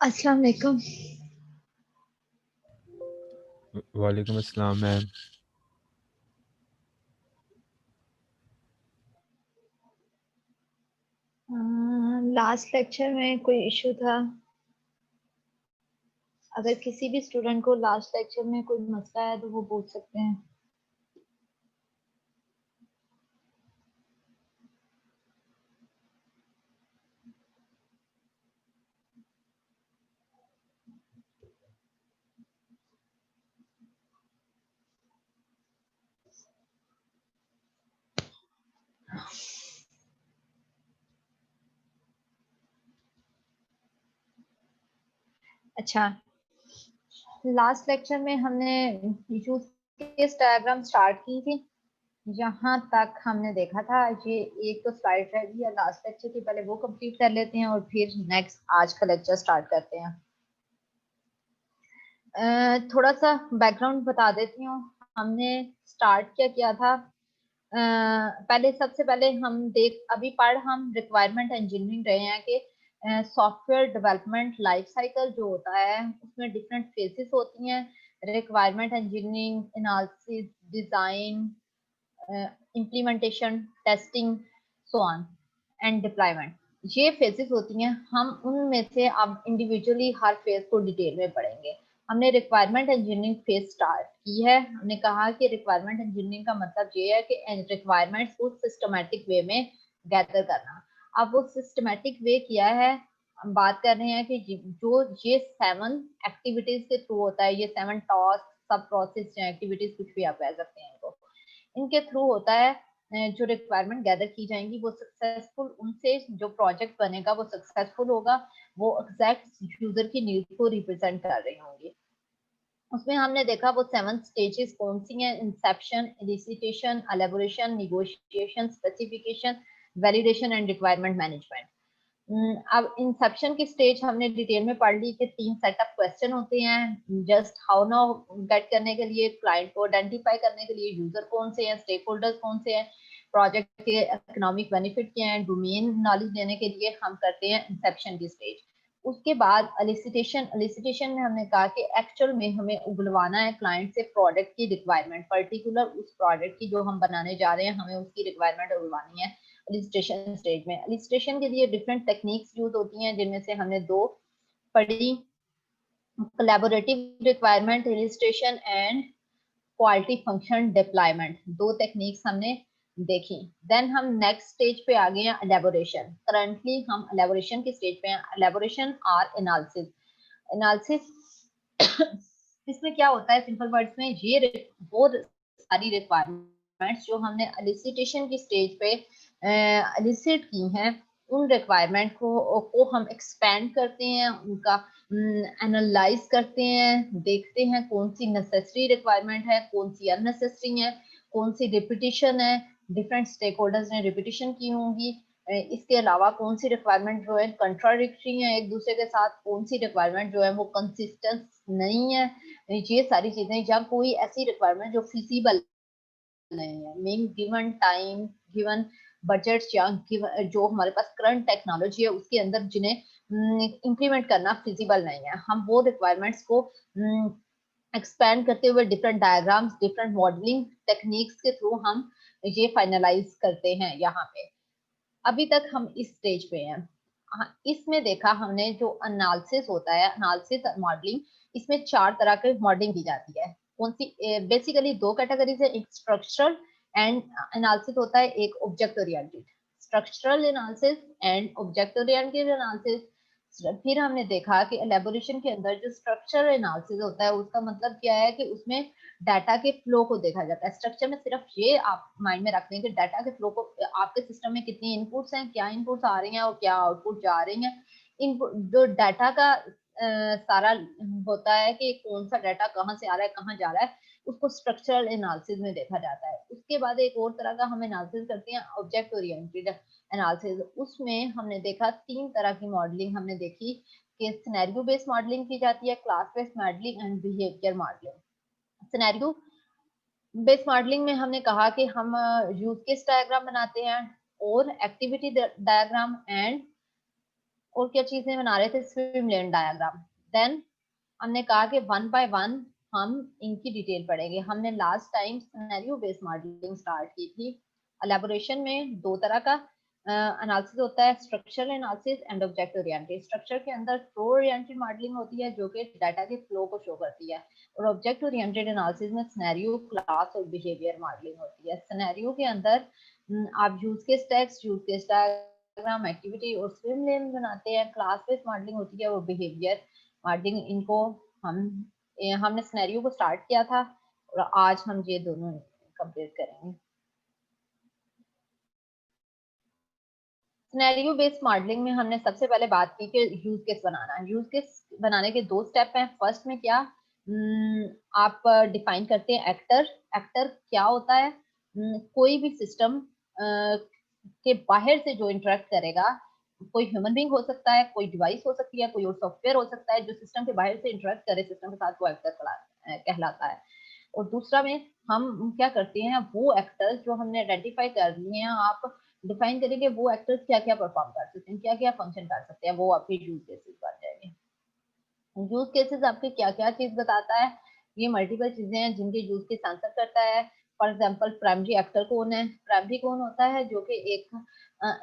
अस्सलाम वालेकुम। वालेकुम अस्सलाम मैम। लास्ट लेक्चर में कोई इशू था? अगर किसी भी स्टूडेंट को लास्ट लेक्चर में कोई मसला है तो वो पूछ सकते हैं। अच्छा, लास्ट लेक्चर में हमने यूज केस डायग्राम स्टार्ट की थी। यहाँ तक हमने देखा था। ये एक तो स्लाइड रह गई है लास्ट लेक्चर की, पहले वो कंप्लीट कर लेते हैं और फिर नेक्स्ट आज का लेक्चर स्टार्ट करते हैं। थोड़ा सा बैकग्राउंड बता देती हूँ। हमने स्टार्ट क्या किया था। पहले सबसे पहले अभी पढ़ हम रिक्वायरमेंट इंजीनियरिंग रहे हैं कि सॉफ्टवेयर डेवलपमेंट लाइफ साइकिल जो होता है उसमें डिफरेंट फेजेस होती हैं। Requirement engineering, analysis, design, implementation, testing, so on and deployment. ये फेजेस होती हैं। हम उनमें से अब इंडिविजुअली हर फेज को डिटेल में पढ़ेंगे। हमने रिक्वायरमेंट इंजीनियरिंग फेज स्टार्ट की है। हमने कहा कि रिक्वायरमेंट इंजीनियरिंग का मतलब ये है कि रिक्वायरमेंट्स को सिस्टमैटिक वे में गैदर करना। अब वो सिस्टमैटिक वे किया है। हम बात कर रहे हैं कि जो ये 7 एक्टिविटीज के थ्रू होता है, ये 7 टास्क, सब प्रोसेस या एक्टिविटीज, कुछ भी आप कह सकते हैं इनको, इनके थ्रू होता है। जो रिक्वायरमेंट गैदर की जाएंगी वो सक्सेसफुल, उनसे जो प्रोजेक्ट बनेगा वो सक्सेसफुल होगा, वो एग्जैक्ट यूजर की नीड को रिप्रेजेंट कर रही होंगी। उसमें हमने देखा वो 7 स्टेजेस कौन सी हैं: Inception, elicitation, elaboration, negotiation, specification, validation and requirement management. अब इंसेप्शन की स्टेज हमने डिटेल में पढ़ ली कि 3 सेट ऑफ क्वेश्चन होते हैं। जस्ट हाउ नाउ गेट करने के लिए, क्लाइंट को आइडेंटिफाई करने के लिए, यूजर कौन से हैं, स्टेक होल्डर्स कौन से हैं, प्रोजेक्ट के इकोनॉमिक बेनिफिट क्या है, डोमेन नॉलेज देने के लिए हम करते हैं इंसेप्शन की स्टेज। उसके बाद एलिसिटेशन में हमने कहा कि एक्चुअल में हमें उगलवाना है क्लाइंट से प्रोडक्ट की रिक्वायरमेंट, पर्टिकुलर उस प्रोडक्ट की जो हम बनाने जा रहे हैं हमें उसकी रिक्वायरमेंट उगलवानी है एलिसिटेशन स्टेज में। एलिसिटेशन के लिए डिफरेंट टेक्निक्स यूज होती हैं, जिनमें से हमने 2 पढ़ी: collaborative requirement elicitation and quality function deployment. 2 techniques हमने देखी। देन हम नेक्स्ट स्टेज पे आ गए हैं एलेबोरेशन। करंटली हम एलेबोरेशन की स्टेज पे हैं। एलेबोरेशन और एनालिसिस। एनालिसिस इसमें क्या होता है, सिंपल वर्ड्स में, ये वो सारी रिक्वायरमेंट्स जो हमने एलिसिटेशन की स्टेज पे एलिसिट की हैं, उन रिक्वायरमेंट को हम एक्सपेंड करते हैं, उनका एनालाइज करते हैं, देखते हैं कौन सी नेसेसरी रिक्वायरमेंट है, कौन सी अननेसेसरी है, कौन सी रिपीटिशन है, डिफरेंट स्टेक होल्डर्स ने रिपीटिशन की होंगी। इसके अलावा कौन सी रिक्वायरमेंट जो है कंट्राडिक्टरी है एक दूसरे के साथ, कौन सी रिक्वायरमेंट जो है वो कंसिस्टेंट नहीं है। ये सारी चीजें, या कोई ऐसी रिक्वायरमेंट जो फिजिबल नहीं है, mean given time, given budget, या जो हमारे पास करंट टेक्नोलॉजी है उसके अंदर जिन्हें इंप्लीमेंट करना फिजिबल नहीं है, हम वो रिक्वायरमेंट्स को एक्सपैंड करते हुए different diagrams, different modelling techniques के थ्रू हम ये फाइनलाइज करते हैं। यहाँ पे अभी तक हम इस स्टेज पे हैं। इसमें देखा हमने जो एनालिसिस होता है, एनालिसिस और मॉडलिंग, इसमें 4 तरह के मॉडलिंग की जाती है। कौन सी? बेसिकली 2 कैटेगरीज है, एक स्ट्रक्चरल एंड एनालिसिस होता है, एक object oriented. Structural analysis and object oriented analysis. फिर हमने देखा कि एलेबोरेशन के अंदर जो स्ट्रक्चरल एनालिसिस होता है उसका मतलब क्या है कि उसमें डाटा के फ्लो को देखा जाता है। स्ट्रक्चर में सिर्फ ये आप माइंड में रखते हैं कि डाटा के फ्लो को, आपके सिस्टम में कितनी इनपुट्स हैं, क्या इनपुट्स आ रही हैं और क्या आउटपुट जा रही हैं। इनपुट जो डाटा का सारा होता है कि कौन सा डाटा कहाँ से आ रहा है, कहाँ जा रहा है, उसको स्ट्रक्चरल एनालिसिस में देखा जाता है। उसके बाद एक और तरह का हम एनालिसिस करते हैं, ऑब्जेक्ट ओरिएंटेड एनालिसिस। उसमें हमने देखा 3 तरह की मॉडलिंग हमने देखी कि सिनेरियो बेस्ड मॉडलिंग की जाती है, class based modelling and behaviour modelling. Scenario based modelling में हमने कहा कि हम यूज केस डायग्राम बनाते हैं और एक्टिविटी डायग्राम एंड और क्या चीजें बना रहे थे, स्विम लेन डायग्राम। देन हमने कहा कि वन बाय वन हम इनकी डिटेल पढ़ेंगे। हमने last time scenario based modelling start की थी। एलेबोरेशन में दो तरह का एनालिसिस होता है, structural analysis and object oriented. Structure के अंदर फ्लो ओरिएंटेड मॉडलिंग होती है जो कि डाटा के फ्लो को शो करती है, और ऑब्जेक्ट ओरिएंटेड एनालिसिस में सिनेरियो, क्लास और बिहेवियर मॉडलिंग होती है। सिनेरियो के अंदर आप use case text, use case diagram, activity और स्विम लेन बनाते हैं। क्लास बेस्ड मॉडलिंग होती है और बिहेवियर मॉडलिंग। इनको हमने सिनेरियो को स्टार्ट किया था और आज हम ये दोनों कंप्लीट करेंगे। सिनेरियो बेस्ड मॉडलिंग में हमने सबसे पहले बात की कि यूज केस बनाना है। यूज केस बनाने के दो स्टेप हैं। फर्स्ट में क्या, आप डिफाइन करते हैं एक्टर। एक्टर क्या होता है, कोई भी सिस्टम के बाहर से जो इंटरेक्ट करेगा, कोई ह्यूमन बीइंग हो सकता है, कोई डिवाइस हो सकती है, कोई और सॉफ्टवेयर हो सकता है, जो सिस्टम के बाहर से इंटरेक्ट करे सिस्टम के साथ, वो एक्टर कहलाता है। और दूसरा में हम क्या करते हैं, वो एक्टर्स जो हमने आइडेंटिफाई कर लिए हैं, आप डिफाइन करेंगे वो एक्टर्स क्या क्या परफॉर्म कर सकते हैं, क्या क्या फंक्शन कर सकते हैं, वो आपके यूज केसेस बन जाएंगे। यूज केसेस आपके क्या क्या चीज बताता है, ये मल्टीपल चीजें हैं जिनके यूज केस आंसर करता है। फॉर एग्जांपल प्राइमरी एक्टर कौन है, प्राइमरी कौन होता है जो कि एक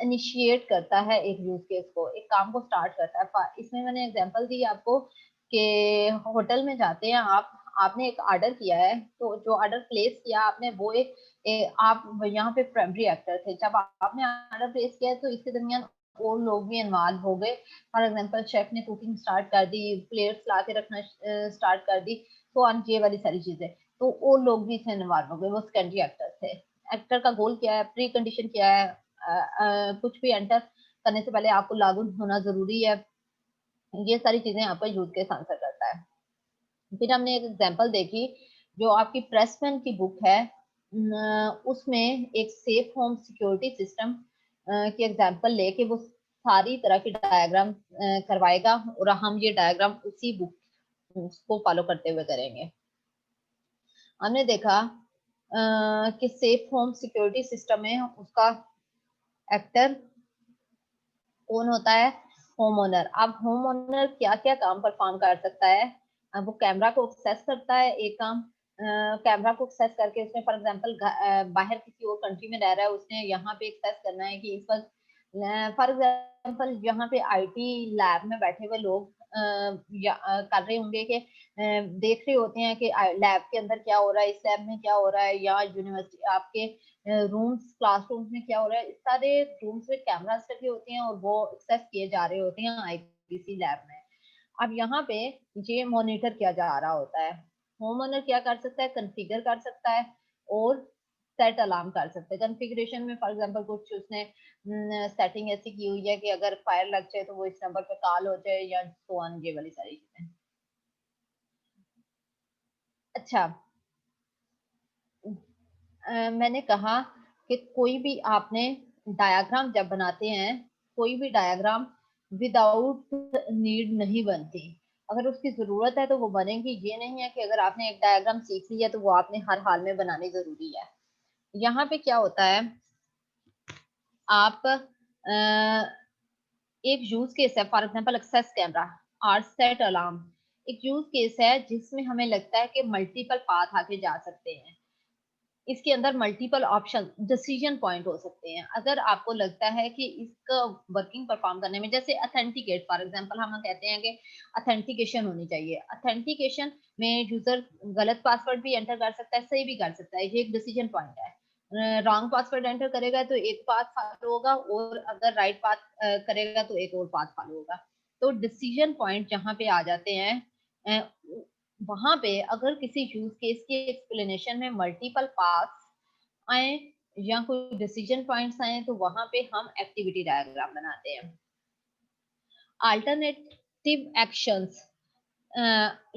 इनिशिएट करता है एक यूज केस को, एक काम को स्टार्ट करता है। इसमें मैंने एग्जांपल दी आपको कि होटल में जाते हैं आप, आपने एक ऑर्डर किया है, तो जो ऑर्डर प्लेस किया आपने वो आप यहाँ पे प्राइमरी एक्टर थे। जब आपने ऑर्डर प्लेस किया तो इसके दरमियान और लोग भी इन्वॉल्व हो गए। फॉर एग्जांपल शेफ ने कुकिंग स्टार्ट कर दी, प्लेट्स ला के रखना स्टार्ट कर दी, तो ये वाली सारी चीजें, तो वो लोग भी इसमें इन्वॉल्व हो गए, वो सेकेंडरी एक्टर्स थे। एक्टर का गोल क्या है, प्री कंडीशन क्या है, कुछ भी एंटर करने से पहले आपको लागू होना जरूरी है। ये सारी चीजें आपका यूज केस आंसर करता है। फिर हमने एक एग्जांपल देखी, जो आपकी प्रेसमैन की बुक है, उसमें एक सेफ होम सिक्योरिटी सिस्टम की एग्जांपल लेके वो सारी तरह की डायग्राम करवाएगा, और हम ये डायग्राम उसी बुक को फॉलो करते हुए करेंगे। हमने देखा कि सेफ होम सिक्योरिटी सिस्टम में उसका एक्टर कौन होता है, होम ओनर। अब होम ओनर क्या क्या काम परफॉर्म कर सकता है, अब वो कैमरा को एक्सेस करता है, एक काम कैमरा को एक्सेस करके उसने फॉर एग्जांपल बाहर किसी और कंट्री में रह रहा है, उसने यहाँ पे एक्सेस करना है कि इस वक्त फॉर एग्जांपल यहाँ पे आईटी लैब में बैठे हुए लोग कर रहे होंगे कि देख रहे होते हैं कि लैब के अंदर क्या हो रहा है, इस लैब में क्या हो रहा है, या यूनिवर्सिटी आपके रूम्स, क्लासरूम्स में क्या हो रहा है। इस सारे रूम्स में कैमरास लगे होते हैं और वो एक्सेस किए जा रहे होते हैं आईपीसी लैब में। अब यहाँ पे ये मॉनिटर किया जा रहा होता है। होम ओनर क्या कर सकता है, कॉन्फ़िगर कर सकता है और सेट अलार्म कर सकते हैं। कॉन्फ़िगरेशन में फॉर एग्जांपल कुछ उसने सेटिंग ऐसी की हुई है कि अगर फायर लग जाए तो वो इस नंबर पे कॉल हो जाए, या सो ऑन, ये वाली सारी चीजें। अच्छा, मैंने कहा कि कोई भी आपने डायग्राम जब बनाते हैं, कोई भी डायग्राम विदाउट नीड नहीं बनती। अगर उसकी जरूरत है तो वो बनेगी। ये नहीं है कि अगर आपने एक डायग्राम सीख लिया तो वो आपने हर हाल में बनानी जरूरी है। यहाँ पे क्या होता है, आप एक यूज केस है, फॉर एग्जांपल एक्सेस कैमरा और सेट अलार्म, एक यूज केस है जिसमें हमें लगता है कि मल्टीपल पाथ आके जा सकते हैं। इसके अंदर मल्टीपल ऑप्शन डिसीजन पॉइंट हो सकते हैं। अगर आपको लगता है कि इसका वर्किंग परफॉर्म करने में, जैसे अथेंटिकेट फॉर एग्जांपल, हम कहते हैं कि अथेंटिकेशन होनी चाहिए। अथेंटिकेशन में यूजर गलत पासवर्ड भी एंटर कर सकता है, सही भी कर सकता है, ये एक डिसीजन पॉइंट है। रॉन्ग पासवर्ड एंटर करेगा तो एक पाथ फॉलो होगा, और अगर राइट पाथ करेगा तो एक और पाथ फॉलो होगा। तो डिसीजन पॉइंट जहाँ पे आ जाते हैं, वहां पे अगर किसी यूज केस की एक्सप्लेनेशन में मल्टीपल पाथ्स आए या कोई डिसीजन पॉइंट्स आए, तो वहां पे हम एक्टिविटी डायग्राम बनाते हैं। अल्टरनेटिव एक्शंस,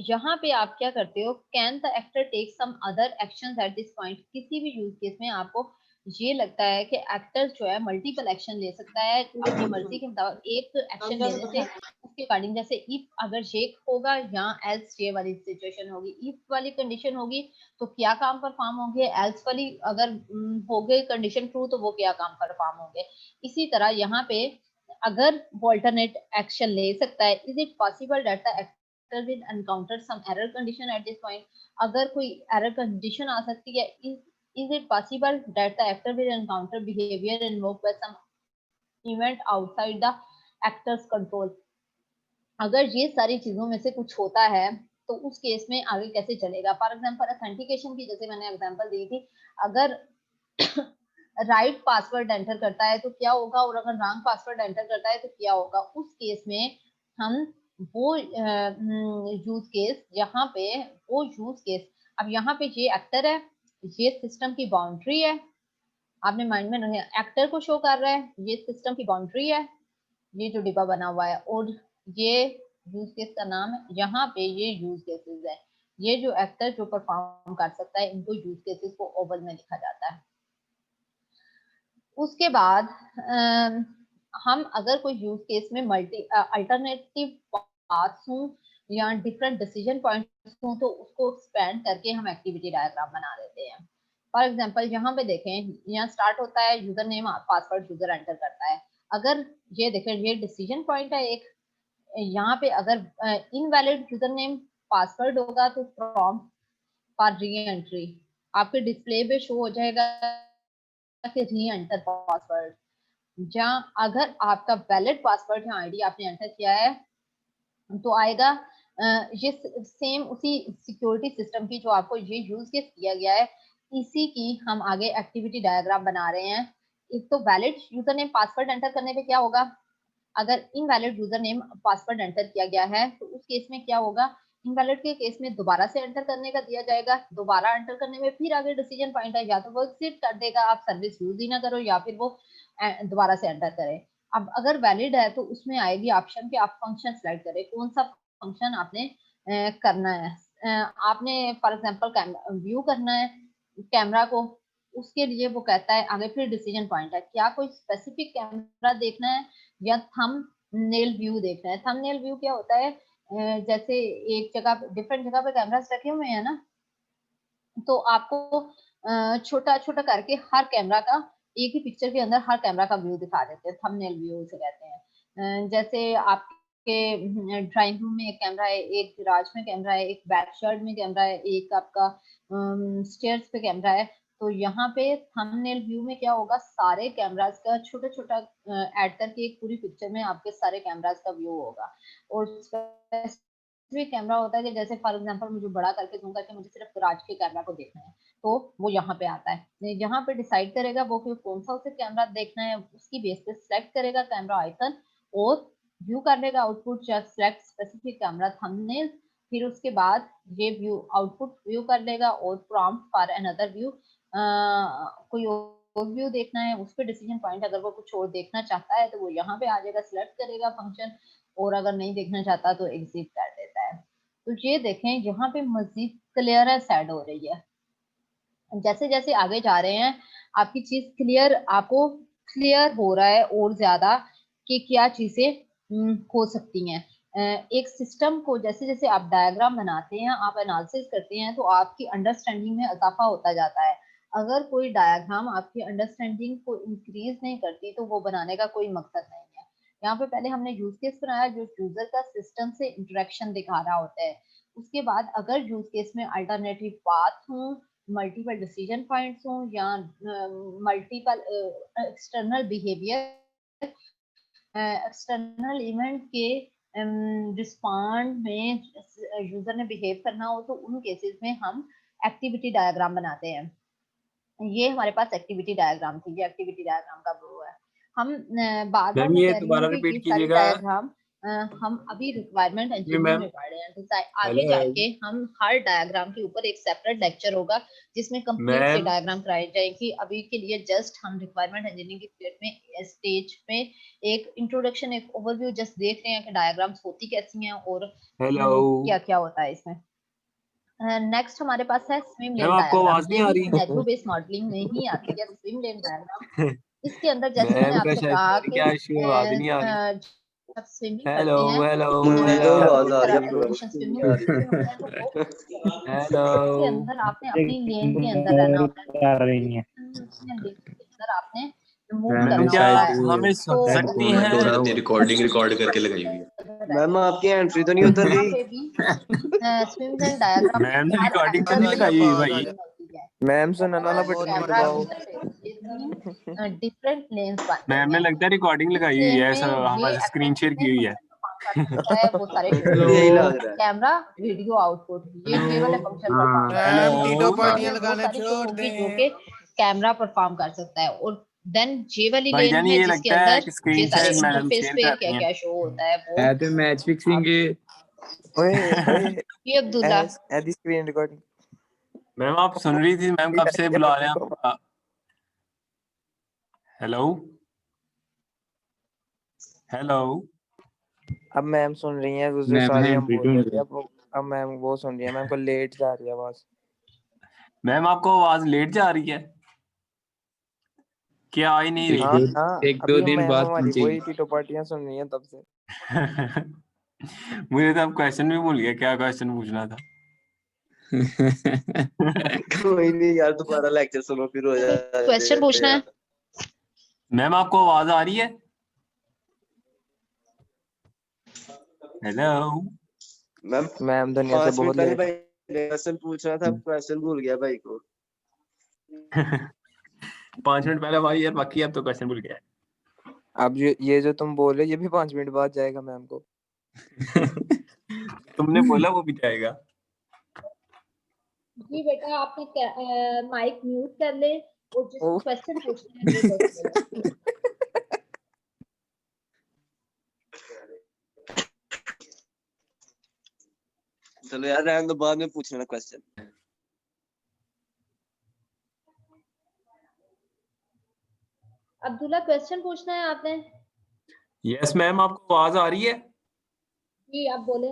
यहाँ पे आप क्या करते हो, can the actor take some other actions at this point. किसी भी यूज केस में आपको ये लगता है कि एक्टर जो है मल्टीपल एक्शन ले सकता है अपनी मर्जी के मुताबिक, एक एक्शन लेने से उसके अकॉर्डिंग। जैसे इफ अगर ये होगा या एल्स ये वाली सिचुएशन होगी, इफ वाली कंडीशन होगी तो क्या काम परफॉर्म होंगे, एल्स वाली अगर हो गई कंडीशन ट्रू तो वो क्या काम परफॉर्म होंगे। इसी तरह यहाँ पे अगर वो अल्टरनेट एक्शन ले सकता है, is it possible that the actor will encounter some error condition at this point, अगर कोई एरर कंडीशन आ सकती है, is it possible that the actor will encounter behaviour invoked by some event outside the actor's control, अगर ये सारी चीजों में से कुछ होता है तो उस केस में आगे कैसे चलेगा। फॉर एग्जांपल ऑथेंटिकेशन की जैसे मैंने एग्जांपल दी थी, अगर राइट पासवर्ड एंटर करता है तो क्या होगा, और अगर रॉन्ग पासवर्ड एंटर करता है तो क्या होगा। उस केस में हम वो यूज केस यहाँ पे वो यूज केस, अब यहाँ पे ये एक्टर है, ये सिस्टम की बाउंड्री है, आपने माइंड में नहीं, एक्टर को शो कर रहा है, ये सिस्टम की बाउंड्री है, ये जो डिब्बा बना हुआ है, और ये यूज केस का नाम है, यहाँ पे ये यूज केसेस है, ये जो एक्टर जो परफॉर्म कर सकता है, इनको यूज केसेस को ओवल में लिखा जाता है। उसके बाद हम अगर कोई यूज केस में मल्टी अल्टरनेटिव पाथ्स हों या डिफरेंट डिसीजन पॉइंट्स हों तो उसको एक्सपेंड करके हम एक्टिविटी डायग्राम बना देते हैं। फॉर एग्जांपल यहाँ पे देखें, यहाँ स्टार्ट होता है user name password user enter करता है, अगर ये देखें ये डिसीजन पॉइंट है एक, यहाँ पे अगर इनवैलिड यूजर नेम पासवर्ड होगा तो प्रॉम्प्ट फॉर री एंट्री आपके डिस्प्ले पे शो हो जाएगा कि री एंटर पासवर्ड, जहाँ अगर आपका वैलिड पासवर्ड या आईडी आपने एंटर किया है तो आएगा ये सेम उसी सिक्योरिटी सिस्टम की जो आपको ये यूज केस किया गया है, इसी की हम आगे एक्टिविटी डायग्राम बना रहे हैं। एक तो valid user name password enter करने पे क्या होगा, अगर invalid user name password enter किया गया है तो उस केस में क्या होगा, इनवैलिड के केस में दोबारा से एंटर करने का दिया जाएगा, दोबारा एंटर करने में फिर आगे डिसीजन पॉइंट है, या तो वो एग्जिट कर देगा, आप सर्विस यूज ही ना करो, या फिर वो दोबारा से एंटर करें। अब अगर वैलिड है तो उसमें आएगी ऑप्शन कि आप फंक्शन सेलेक्ट करें, कौन सा फंक्शन आपने करना है। आपने फॉर एग्जांपल व्यू करना है कैमरा को, उसके लिए वो कहता है आगे फिर डिसीजन पॉइंट है, क्या कोई स्पेसिफिक कैमरा देखना है या थंबनेल व्यू देखना है। थंबनेल व्यू क्या होता है, जैसे एक जगह डिफरेंट जगह पे कैमरास रखे हुए हैं ना, तो आपको छोटा छोटा करके हर कैमरा का एक ही पिक्चर के अंदर हर कैमरा का व्यू दिखा देते हैं, थंबनेल व्यू उसे कहते हैं। जैसे आपके ड्राइंग रूम में एक कैमरा है, एक गैराज में कैमरा है, एक बैक शर्ट में कैमरा है, एक आपका स्टेयर्स पे कैमरा है, तो यहाँ पे थंबनेल व्यू में क्या होगा, सारे कैमरास का छोटा छोटा ऐड करके एक पूरी पिक्चर में आपके सारे कैमरास का व्यू होगा। और भी कैमरा होता है कि जैसे फॉर एग्जांपल मुझे बड़ा करके जूम करके मुझे सिर्फ गैराज के कैमरा को देखना है तो वो यहाँ पे आता है, यहाँ पे डिसाइड करेगा वो कि कौन सा उसे कैमरा देखना है, उसकी बेस पे सिलेक्ट करेगा कैमरा आइकन और व्यू कर लेगा आउटपुट, या सिलेक्ट स्पेसिफिक कैमरा थंबनेल, फिर उसके बाद ये व्यू आउटपुट व्यू कर लेगा और प्रॉम्प्ट फॉर अनदर व्यू, कोई और व्यू देखना है उस पर डिसीजन पॉइंट, अगर वो कुछ और देखना चाहता है तो वो यहाँ पे आ जाएगा, सिलेक्ट करेगा फंक्शन, और अगर नहीं देखना चाहता तो एग्जिट कर देता है। तो ये देखें यहाँ पे मजीद क्लियरेंस ऐड हो रही है, जैसे जैसे आगे जा रहे हैं आपकी चीज क्लियर, आपको क्लियर हो रहा है और ज्यादा कि क्या चीजें हो सकती हैं। एक सिस्टम को जैसे जैसे आप डायग्राम बनाते हैं, आप एनालिसिस करते हैं, तो आपकी अंडरस्टैंडिंग में इजाफा होता जाता है। अगर कोई डायग्राम आपकी अंडरस्टैंडिंग को इंक्रीज नहीं करती तो वो बनाने का कोई मकसद नहीं है। यहाँ पे पहले हमने यूज केस बनाया जो यूजर का सिस्टम से इंटरेक्शन दिखा रहा होता है, उसके बाद अगर यूज केस में अल्टरनेटिव पाथ हो, मल्टीपल डिसीजन पॉइंट्स हों या multiple external behaviour, external event के रिस्पॉन्ड में यूजर ने बिहेव करना हो, तो उन केसेस में हम एक्टिविटी डायग्राम बनाते हैं। ये हमारे पास एक्टिविटी डायग्राम थी, ये एक्टिविटी डायग्राम का वो है। हम बार बार मैम मैं ये कह रही दोबारा हूँ कि रिपीट ये सारी कीजिएगा। डायग्राम हम अभी रिक्वायरमेंट इंजीनियरिंग मैम में पढ़ रहे हैं, तो आगे हेलो जाके हम हर डायग्राम के ऊपर एक सेपरेट लेक्चर होगा जिसमें कंप्लीट ये मैम डायग्राम कराई जाएगी। अभी के लिए जस्ट हम रिक्वायरमेंट इंजीनियरिंग की पीरियड में स्टेज पे एक इंट्रोडक्शन, एक ओवरव्यू जस्ट देख रहे हैं कि डायग्राम्स होती कैसी हैं और हेलो क्या क्या होता है इसमें। नेक्स्ट हमारे पास है स्विम मैम लेन आपको डायग्राम, आवाज नहीं ये आ भी रही? सिनेरियो बेस्ड मॉडलिंग में ही आती है स्विम लेन डायग्राम। इसके अंदर जैसे मैंने मैम का आपसे शायद कहा पता नहीं कि क्या इशू है, आवाज ही नहीं आ रही। जब स्विमिंग हेलो करते हैं हेलो मुझे तो आवाज इस आ रही तरह है कंडीशन आपको स्विमिंग नहीं आ रही। होते हैं तो वो हेलो इसके अंदर आपने अपनी लेन के अंदर रहना होता है, आ रही है। लेन के अंदर आपने मूव मैम करना क्या होता आप है। हमें सुन तो सकती हेडफोन हैं? लगा अपनी हुआ रिकॉर्डिंग रिकॉर्ड करके लगाई हुई है। मैम आपकी एंट्री तो नहीं उतर यहाँ रही। पे भी स्विम्स एंड डायग्राम मैम ने हर रिकॉर्डिंग तो एक्टर नहीं की लगाई हुई भाई। अपनी होती है। मैम सुना ना और बटन कैमरा दबाओ। इंटरफेस, ये तीन डिफरेंट लेंस बन मैम गई ने हैं। लगता है रिकॉर्डिंग इस लगाई हुई लेन है, में ऐसा ये हमारे एक्टर स्क्रीन शेयर की कितने हुई है। फंक्शन परफॉर्म कर सकता है वो सारे शो मुझे यही करेंगे। लग रहा है। कैमरा, वीडियो आउटपुट, ये केवल फंक्शन परफॉर्म हाँ करता है। मैम टीटो हेलो पार्टियां वो लगाने सारी शो छोड़ होगी जो दें। कि कैमरा परफॉर्म कर सकता है। और देन ये वाली लेन भाईजान, है ये जिसके लगता है अंदर कि ये स्क्रीन सारे शेयर मैडम इंटरफेस शेयर पे कर क्या रही हैं। क्या शो होता है वो है तो मैच फिक्सिंग आप के ओए ओए ये अब्दुल्ला एदी स्क्रीन रिकॉर्डिंग। मैम आप सुन रही थी, मैम कब से बुला रहे हैं आप? Hello hello. अब मैम सुन रही हैं जो मैम सारी है हम एंट्री बोल ढूंढ रहे थे। रही। अब मैम वो सुन रही है। मैम को लेट जा रही है आवाज। मैम आपको आवाज लेट जा रही है, क्या आ ही नहीं एक हाँ रही? दो हाँ एक दो अभी दिन मैम बाद हमारी पहुंचेगी। वही टीटो पार्टियां सुन रही हैं तब से। मुझे तो अब क्वेश्चन भी भूल गया, क्या क्वेश्चन पूछना था। कोई नहीं यार, दोबारा लेक्चर सुनो फिर हो क्वेश्चन पूछना जाएगा। है। मैम आपको आवाज आ रही है? हेलो मैम मैम दुनिया से 5 मिनट बहुत पहले लेट है। भाई ने क्वेश्चन पूछना था, क्वेश्चन भूल गया भाई को। 5 मिनट पहले भाई यार, बाकी अब तो क्वेश्चन भूल गया अब ये जो तुम बोले ये भी 5 मिनट बाद जाएगा मैम को। है। तुमने बोला वो भी जाएगा। जी बेटा, आपने माइक म्यूट कर ले और जिस ओ क्वेश्चन पूछना है वो क्वेश्चन। चलो यार रहने दो, बाद में पूछना क्वेश्चन। अब्दुल्ला, क्वेश्चन पूछना है आपने? यस मैम, आपको आवाज आ रही है? जी आप बोले।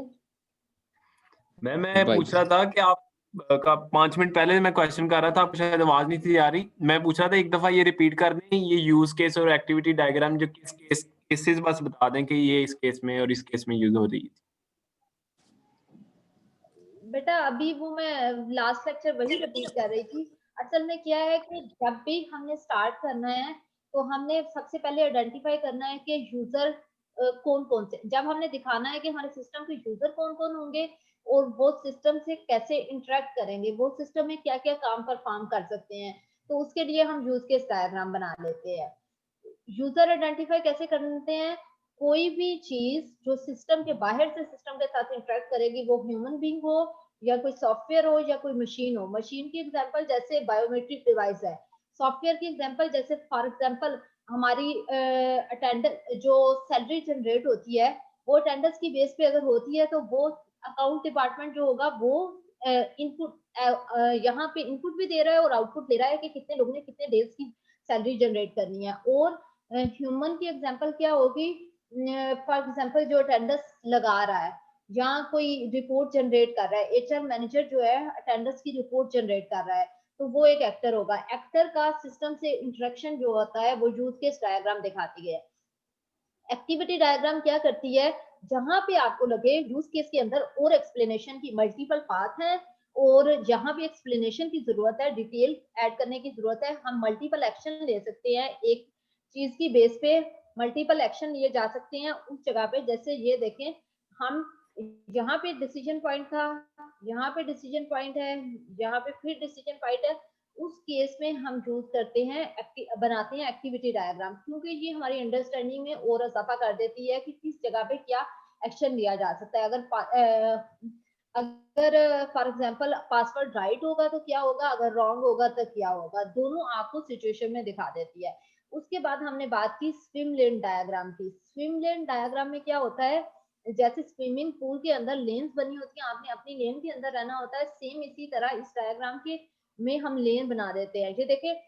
मैं भाई पूछ रहा था कि आप का 5 मिनट पहले मैं क्वेश्चन कर रहा था, आपको शायद आवाज नहीं थी आ रही। मैं पूछ रहा था एक दफा ये रिपीट कर दें, ये यूज केस और एक्टिविटी डायग्राम जो किस केसेस बस बता दें कि ये इस केस में और इस केस में यूज हो रही है। बेटा अभी वो मैं लास्ट लेक्चर वही रिपीट कर रही थी। असल में क्या है कि जब भी हमने स्टार्ट करना है तो हमने सबसे पहले आइडेंटिफाई करना है कि यूजर कौन कौन से, जब हमने दिखाना है कि हमारे सिस्टम के यूजर कौन कौन होंगे और वो सिस्टम से कैसे इंटरेक्ट करेंगे, वो सिस्टम में क्या क्या काम परफॉर्म कर सकते हैं, तो उसके लिए हम यूज केस डायग्राम बना लेते हैं। यूजर आइडेंटिफाई कैसे करते हैं? कोई भी चीज जो सिस्टम के बाहर से सिस्टम के साथ इंटरेक्ट करेगी, वो ह्यूमन बीइंग हो या कोई सॉफ्टवेयर हो या कोई मशीन हो। मशीन की एग्जांपल जैसे बायोमेट्रिक डिवाइस है। सॉफ्टवेयर की एग्जांपल जैसे फॉर एग्जांपल हमारी अटेंडेंस जो सैलरी जनरेट होती है, वो अटेंडेंस की बेस पे अगर होती है तो वो अकाउंट डिपार्टमेंट जो होगा वो इनपुट यहाँ पे इनपुट भी दे रहा है और आउटपुट दे रहा है कि कितने लोगों ने कितने डेज की सैलरी जनरेट करनी है। और ह्यूमन की एग्जांपल क्या होगी? फॉर एग्जांपल जो अटेंडेंस लगा रहा है या कोई रिपोर्ट जनरेट कर रहा है, एचआर मैनेजर जो है अटेंडेंस की रिपोर्ट जनरेट कर रहा है, तो वो एक एक्टर होगा। एक्टर का सिस्टम से इंटरेक्शन जो होता है वो यूज केस डायग्राम दिखाती है। एक्टिविटी डायग्राम क्या करती है? जहां पे आपको लगे यूज केस के अंदर और एक्सप्लेनेशन की मल्टीपल पाथ है और जहां भी एक्सप्लेनेशन की जरूरत है, डिटेल ऐड करने की जरूरत है, हम मल्टीपल एक्शन ले सकते हैं। एक चीज की बेस पे मल्टीपल एक्शन लिए जा सकते हैं उस जगह पे। जैसे ये देखें, हम यहाँ पे डिसीजन पॉइंट था, यहाँ पे डिसीजन पॉइंट है, यहाँ पे फिर डिसीजन पॉइंट है। उस केस में हम यूज करते हैं बनाते हैं एक्टिविटी डायग्राम, क्योंकि ये हमारी अंडरस्टैंडिंग में और इजाफा कर देती है कि किस जगह पे क्या एक्शन लिया जा सकता है। अगर फॉर एग्जांपल पासवर्ड राइट होगा तो क्या होगा, अगर रॉन्ग होगा तो क्या होगा, दोनों आपको सिचुएशन में दिखा देती है। उसके बाद हमने बात की स्विम लेन डायग्राम की। स्विम लेन डायग्राम में क्या होता है? जैसे स्विमिंग पूल के अंदर लेन्स बनी होती है, आपने अपनी लेन के अंदर रहना होता है, सेम इसी तरह इस डायग्राम के में हम लेन बना देते हैं। ये देखिए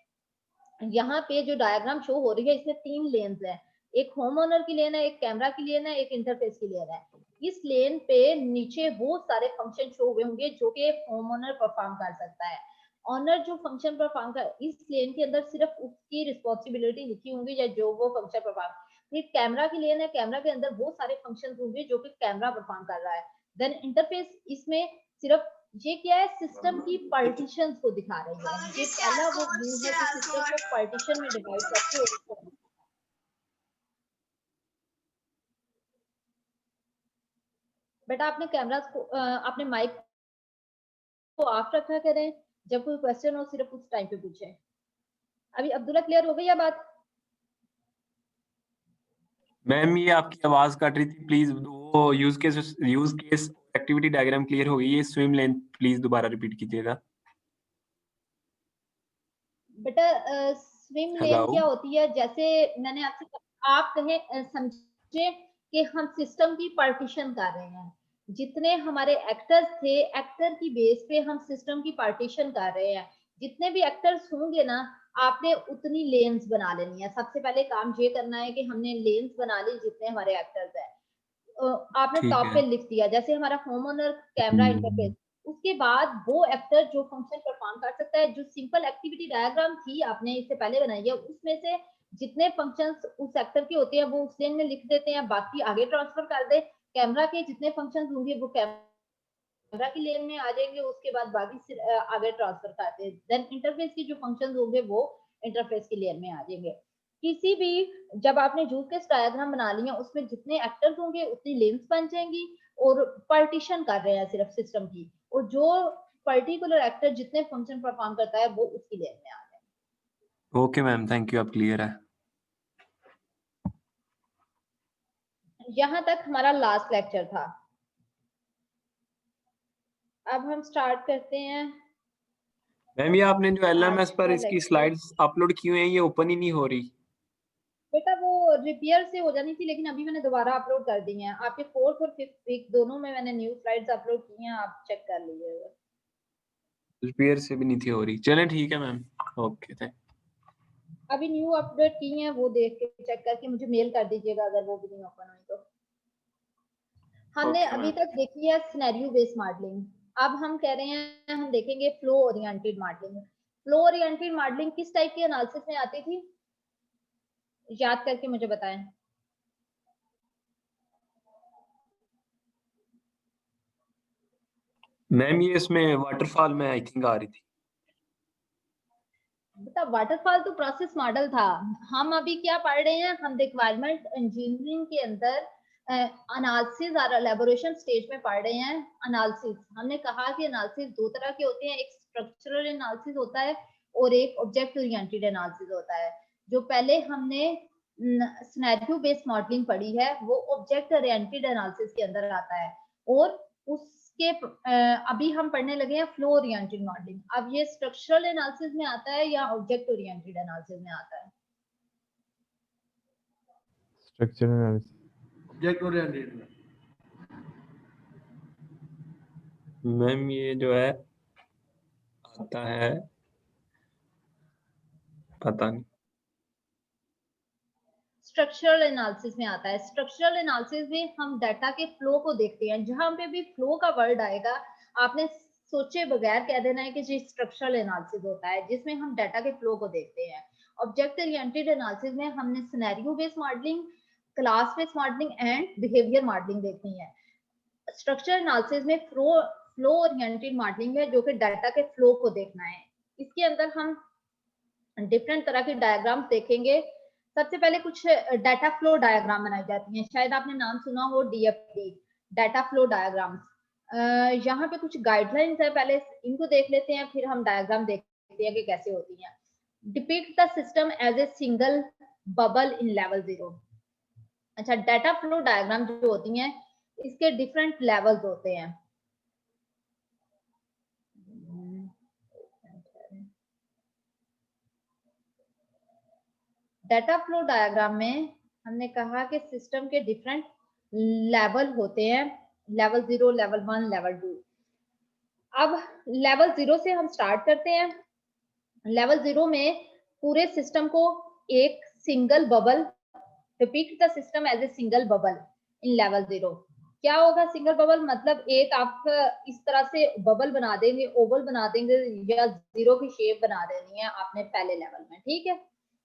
यहाँ पे जो डायग्राम शो हो रही है इसमें 3 लेन्स है। एक होम ओनर की लेन है, एक कैमरा की लेन है, एक इंटरफेस की लेन है। इस लेन पे नीचे वो सारे फंक्शन शो हुए होंगे जो कि होम ओनर परफॉर्म कर सकता है। ऑनर जो फंक्शन परफॉर्म कर, इस लेन के अंदर सिर्फ उसकी रिस्पॉन्सिबिलिटी लिखी होंगी या जो वो फंक्शन परफॉर्म। फिर कैमरा की लेन है, कैमरा के अंदर वो सारे फंक्शन होंगे जो कि कैमरा परफॉर्म कर रहा है। देन इंटरफेस, इसमें सिर्फ ये क्या है, सिस्टम की पार्टीशंस को दिखा रही है। ये पहला वो व्यू है कि सिस्टम को पार्टीशन में डिवाइड करके और उसको बेटा आपने कैमरा को आपने माइक को ऑफ रखा करें, जब कोई क्वेश्चन हो सिर्फ उस टाइम पे पूछें। अभी अब्दुल्ला क्लियर हो गई ये बात? मैम ये आपकी आवाज कट रही थी, प्लीज वो use case activity diagram clear हो गई, ये स्विम लेन प्लीज दोबारा रिपीट कीजिएगा। बेटा स्विम लेन हेलो। क्या होती है, जैसे मैंने आपसे आप कहें समझे कि हम सिस्टम की पार्टीशन कर रहे हैं, जितने हमारे एक्टर्स थे, एक्टर की बेस पे हम सिस्टम की पार्टीशन कर रहे हैं। जितने भी एक्टर्स होंगे ना, आपने उतनी लेन्स बना लेनी है। सबसे पहले काम ये करना है कि हमने लेन्स बना ली जितने हमारे एक्टर्स हैं। आपने ठीक टॉप है। पे लिख दिया, जैसे हमारा होम ओनर कैमरा इंटरफेस। उसके बाद वो एक्टर जो फंक्शन परफॉर्म कर सकता है, जो सिंपल एक्टिविटी डायग्राम थी आपने इससे पहले बनाई है, उसमें से जितने फंक्शंस उस एक्टर के होते हैं वो उस लेन में लिख देते हैं, बाकी आगे ट्रांसफर कर दे। कैमरा के जितने फंक्शंस होंगे वो कैमरा की लेन में आ जाएंगे, उसके बाद बाकी आगे ट्रांसफर कर दे। देन इंटरफेस के जो फंक्शंस होंगे वो इंटरफेस की लेन में आ जाएंगे। किसी भी जब आपने यूज केस डायग्राम बना लिया, उसमें जितने एक्टर्स होंगे उतनी लेंस बन जाएंगी, और पार्टीशन कर रहे हैं सिर्फ सिस्टम की, और जो पर्टिकुलर एक्टर जितने फंक्शन परफॉर्म करता है वो उसकी लेन में आ जाए। ओके मैम, थैंक यू, आप क्लियर है। यहाँ तक हमारा लास्ट लेक्चर था। अब हम स्टार्ट करते हैं मैम ये आपने जो आज एलएमएस पर का इसकी लेक्चर। स्लाइड्स अपलोड की हुई हैं, ये ओपन ही नहीं हो रही। बेटा वो रिपेयर से हो जानी थी, लेकिन अभी मैंने दोबारा अपलोड कर दी हैं। आपके 4th और 5th वीक दोनों में मैंने न्यू स्लाइड्स अपलोड की हैं, आप चेक कर लीजिएगा। रिपेयर से भी नहीं थी हो रही। चलें ठीक है मैम, ओके थे। अभी न्यू अपडेट की हैं, वो देख के चेक करके मुझे मेल कर दीजिएगा अगर वो भी नहीं ओपन हुई तो। हमने ओके अभी मैम। तक देखी है सिनेरियो बेस्ड मॉडलिंग। अब हम कह रहे हैं हम देखेंगे flow oriented modelling. Flow oriented modelling किस टाइप की एनालिसिस में आती थी, याद करके मुझे बताएं। मैम ये इसमें वाटरफॉल में आई थिंक आ रही थी। बेटा वाटरफॉल तो प्रोसेस मॉडल था। हम अभी क्या पढ़ रहे हैं, हम रिक्वायरमेंट इंजीनियरिंग के अंदर एनालिसिस और एलैबोरेशन स्टेज में पढ़ रहे हैं। एनालिसिस हमने कहा कि एनालिसिस दो तरह के होते हैं, एक स्ट्रक्चरल एनालिसिस होता है और एक ऑब्जेक्ट ओरिएंटेड एनालिसिस होता है। जो पहले हमने सिनेरियो बेस्ड मॉडलिंग पढ़ी है वो ऑब्जेक्ट ओरिएंटेड एनालिसिस के अंदर आता है, और उसके अभी हम पढ़ने लगे हैं फ्लो ओरिएंटेड मॉडलिंग। अब ये स्ट्रक्चरल एनालिसिस में आता है या ऑब्जेक्ट ओरिएंटेड एनालिसिस में आता है? Structure analysis. ऑब्जेक्ट ओरिएंटेड में। मैम ये जो है आता है, पता नहीं। स्ट्रक्चरल एनालिसिस में आता है। स्ट्रक्चरल एनालिसिस में हम डाटा के फ्लो को देखते हैं। जहां पे भी फ्लो का वर्ड आएगा आपने सोचे बगैर कह देना है कि जी स्ट्रक्चरल एनालिसिस होता है, जिसमें हम डाटा के फ्लो को देखते हैं। ऑब्जेक्ट ओरिएंटेड एनालिसिस में हमने scenario based modelling, class based modelling and behaviour modelling देखनी है। स्ट्रक्चर एनालिसिस में फ्लो ओरिएंटेड मॉडलिंग है, जो कि डाटा के फ्लो को देखना है। इसके अंदर हम डिफरेंट तरह के डायग्राम्स देखेंगे। सबसे पहले कुछ डाटा फ्लो डायग्राम बनाई जाती हैं, शायद आपने नाम सुना हो डीएफडी, डाटा फ्लो डायग्राम्स। यहाँ पे कुछ गाइडलाइंस है, पहले इनको देख लेते हैं फिर हम डायग्राम देखते हैं कि कैसे होती हैं। Depict the system as a single bubble in level 0। अच्छा, डाटा फ्लो डायग्राम जो होती हैं इसके डिफरेंट लेवल्स होते हैं। डाटा फ्लो डायग्राम में हमने कहा कि सिस्टम के डिफरेंट लेवल होते हैं, लेवल 0, लेवल 1, लेवल 2। अब लेवल 0 से हम स्टार्ट करते हैं। लेवल 0 में पूरे सिस्टम को एक single bubble, depict the system as a single bubble in level 0। क्या होगा सिंगल बबल? मतलब एक आप इस तरह से बबल बना देंगे, ओवल बना देंगे, या 0 की शेप बना देनी है आपने पहले लेवल में, ठीक है।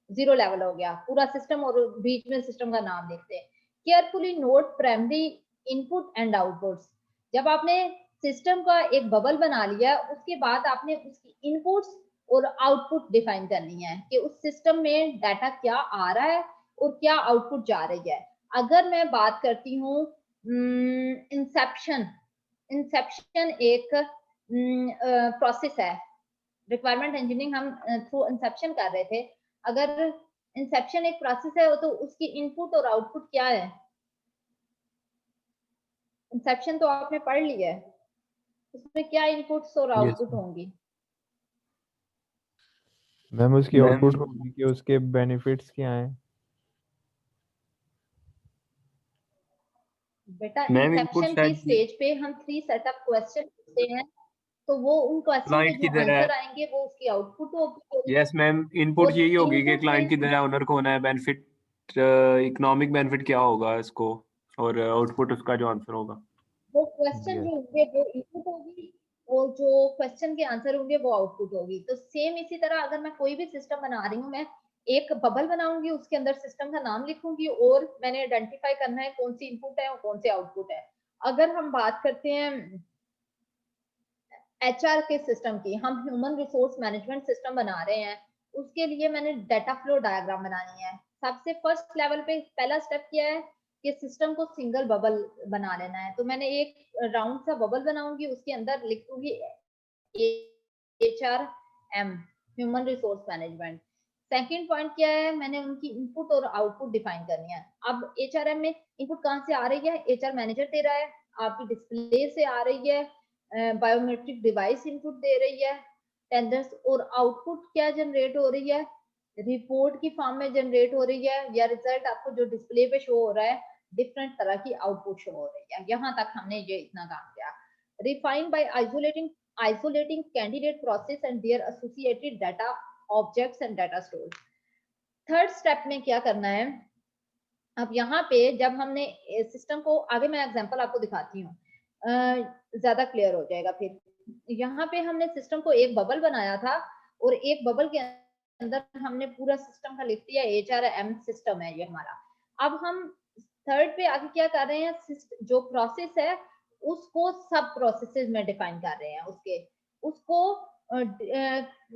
0 लेवल हो गया पूरा सिस्टम, और बीच में सिस्टम का नाम लिखते हैं। Carefully note primary input and outputs. जब आपने सिस्टम का एक बबल बना लिया, उसके बाद आपने उसकी इनपुट्स और आउटपुट डिफाइन करनी है कि उस सिस्टम में डाटा क्या आ रहा है और क्या आउटपुट जा रही है। अगर मैं बात करती हूँ इंसेप्शन एक प्रोसेस है, रिक्वायरमेंट इंजीनियरिंग हम थ्रू इंसेप्शन कर रहे थे। अगर इंसेप्शन एक प्रोसेस है तो उसकी इनपुट और आउटपुट क्या है? इंसेप्शन तो आपने पढ़ लिया है, उसमें क्या इनपुट्स और आउटपुट होंगी? मैम उसकी मैम आउटपुट होगी कि उसके बेनिफिट्स क्या हैं। बेटा मैम इनपुट इंसेप्शन की शायद स्टेज पे हम 3 सेटअप क्वेश्चन पूछते हैं, तो वो उन क्वेश्चन के क्लाइंट की जो तरह है। आंसर आएंगे वो उसकी आउटपुट होगी। यस मैम, इनपुट और यही होगी कि इनपुट क्लाइंट की में तरह ओनर को होना है, बेनिफिट इकोनॉमिक बेनिफिट क्या होगा इसको, और आउटपुट उसका जो आंसर होगा। वो क्वेश्चन Yes. जो होंगे वो इनपुट होगी और जो क्वेश्चन के आंसर होंगे वो आउटपुट होगी। तो सेम इसी तरह अगर मैं कोई भी सिस्टम बना रही हूँ, मैं एक बबल बनाऊंगी, उसके अंदर सिस्टम का नाम लिखूंगी और मैंने आइडेंटिफाई करना है कौन सी इनपुट है और कौन से आउटपुट है। अगर हम बात करते हैं एचआर के सिस्टम की, हम ह्यूमन रिसोर्स मैनेजमेंट सिस्टम बना रहे हैं, उसके लिए मैंने डाटा फ्लो डायग्राम बनानी है। सबसे फर्स्ट लेवल पे पहला स्टेप क्या है कि सिस्टम को सिंगल बबल बना लेना है। तो मैंने एक राउंड सा बबल बनाऊंगी, उसके अंदर लिखूंगी HRM, human resource management. Second point क्या है, मैंने उनकी इनपुट और आउटपुट डिफाइन करनी है। अब HRM में इनपुट कहाँ से आ रही है? HR मैनेजर दे रहा है, आपकी डिस्प्ले से आ रही है, बायोमेट्रिक डिवाइस इनपुट दे रही है, टेंडर्स, और आउटपुट क्या जनरेट हो रही है? रिपोर्ट की फॉर्म में जनरेट हो रही है, या रिजल्ट आपको जो डिस्प्ले पे शो हो रहा है डिफरेंट तरह की आउटपुट शो हो रही है। यहाँ तक हमने ये इतना काम किया। Refine by isolating candidate process and their associated data objects and data stores। Third step में क्या करना है, अब यहाँ पे जब हमने सिस्टम को, आगे मैं एग्जांपल आपको दिखाती हूँ, ज्यादा क्लियर हो जाएगा। फिर यहाँ पे हमने सिस्टम को एक बबल बनाया था और एक बबल के अंदर हमने पूरा सिस्टम का लिख दिया, HRM सिस्टम है ये हमारा। अब हम थर्ड पे आगे क्या कर रहे हैं, जो प्रोसेस है उसको सब प्रोसेसेस में डिफाइन कर रहे हैं, उसको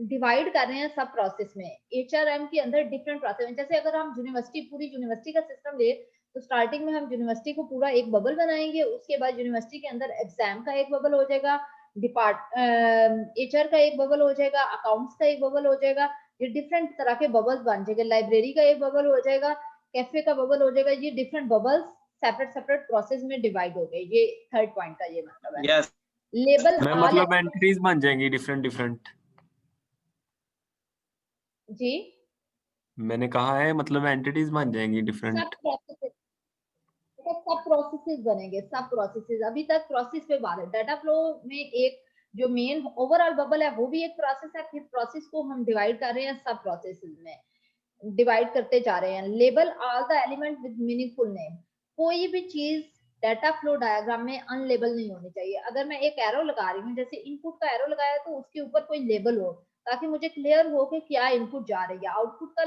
डिवाइड कर रहे हैं सब प्रोसेस में। HRM के अंदर डिफरेंट प्रोसेस में, जैसे अगर हम पूरी यूनिवर्सिटी का सिस्टम ले तो स्टार्टिंग में हम यूनिवर्सिटी को पूरा एक बबल बनाएंगे, उसके बाद यूनिवर्सिटी के अंदर एग्जाम का एक बबल हो जाएगा, HR का एक बबल हो जाएगा, अकाउंट्स का एक बबल हो जाएगा। ये डिफरेंट तरह के बबल्स बन जाएंगे। लाइब्रेरी का एक बबल हो जाएगा, कैफे का बबल हो जाएगा। ये डिफरेंट बबल्स सेपरेट प्रोसेस में डिवाइड हो गए। ये थर्ड पॉइंट का ये मतलब है। यस लेबल मैं ऑल मतलब एंटिटीज बन जाएंगी डिफरेंट। जी, मैंने कहा है मतलब एंटिटीज बन जाएंगी सब डिफरेंट। प्रोसेसेस बनेंगे, सब प्रोसेसेस। अभी तक प्रोसेस पे बात है। डाटा फ्लो में एक जो मेन ओवरऑल बबल है वो भी एक प्रोसेस है, फिर प्रोसेस को हम डिवाइड कर रहे हैं सब प्रोसेसेस में, डिवाइड करते जा रहे हैं। Label all the element with meaningful name. कोई भी चीज डाटा फ्लो डायग्राम में अनलेबल नहीं होनी चाहिए। अगर मैं एक एरो लगा रही हूँ, जैसे इनपुट का एरो लगाया, तो उसके ऊपर कोई लेबल हो ताकि मुझे क्लियर हो कि क्या इनपुट जा रही है। आउटपुट का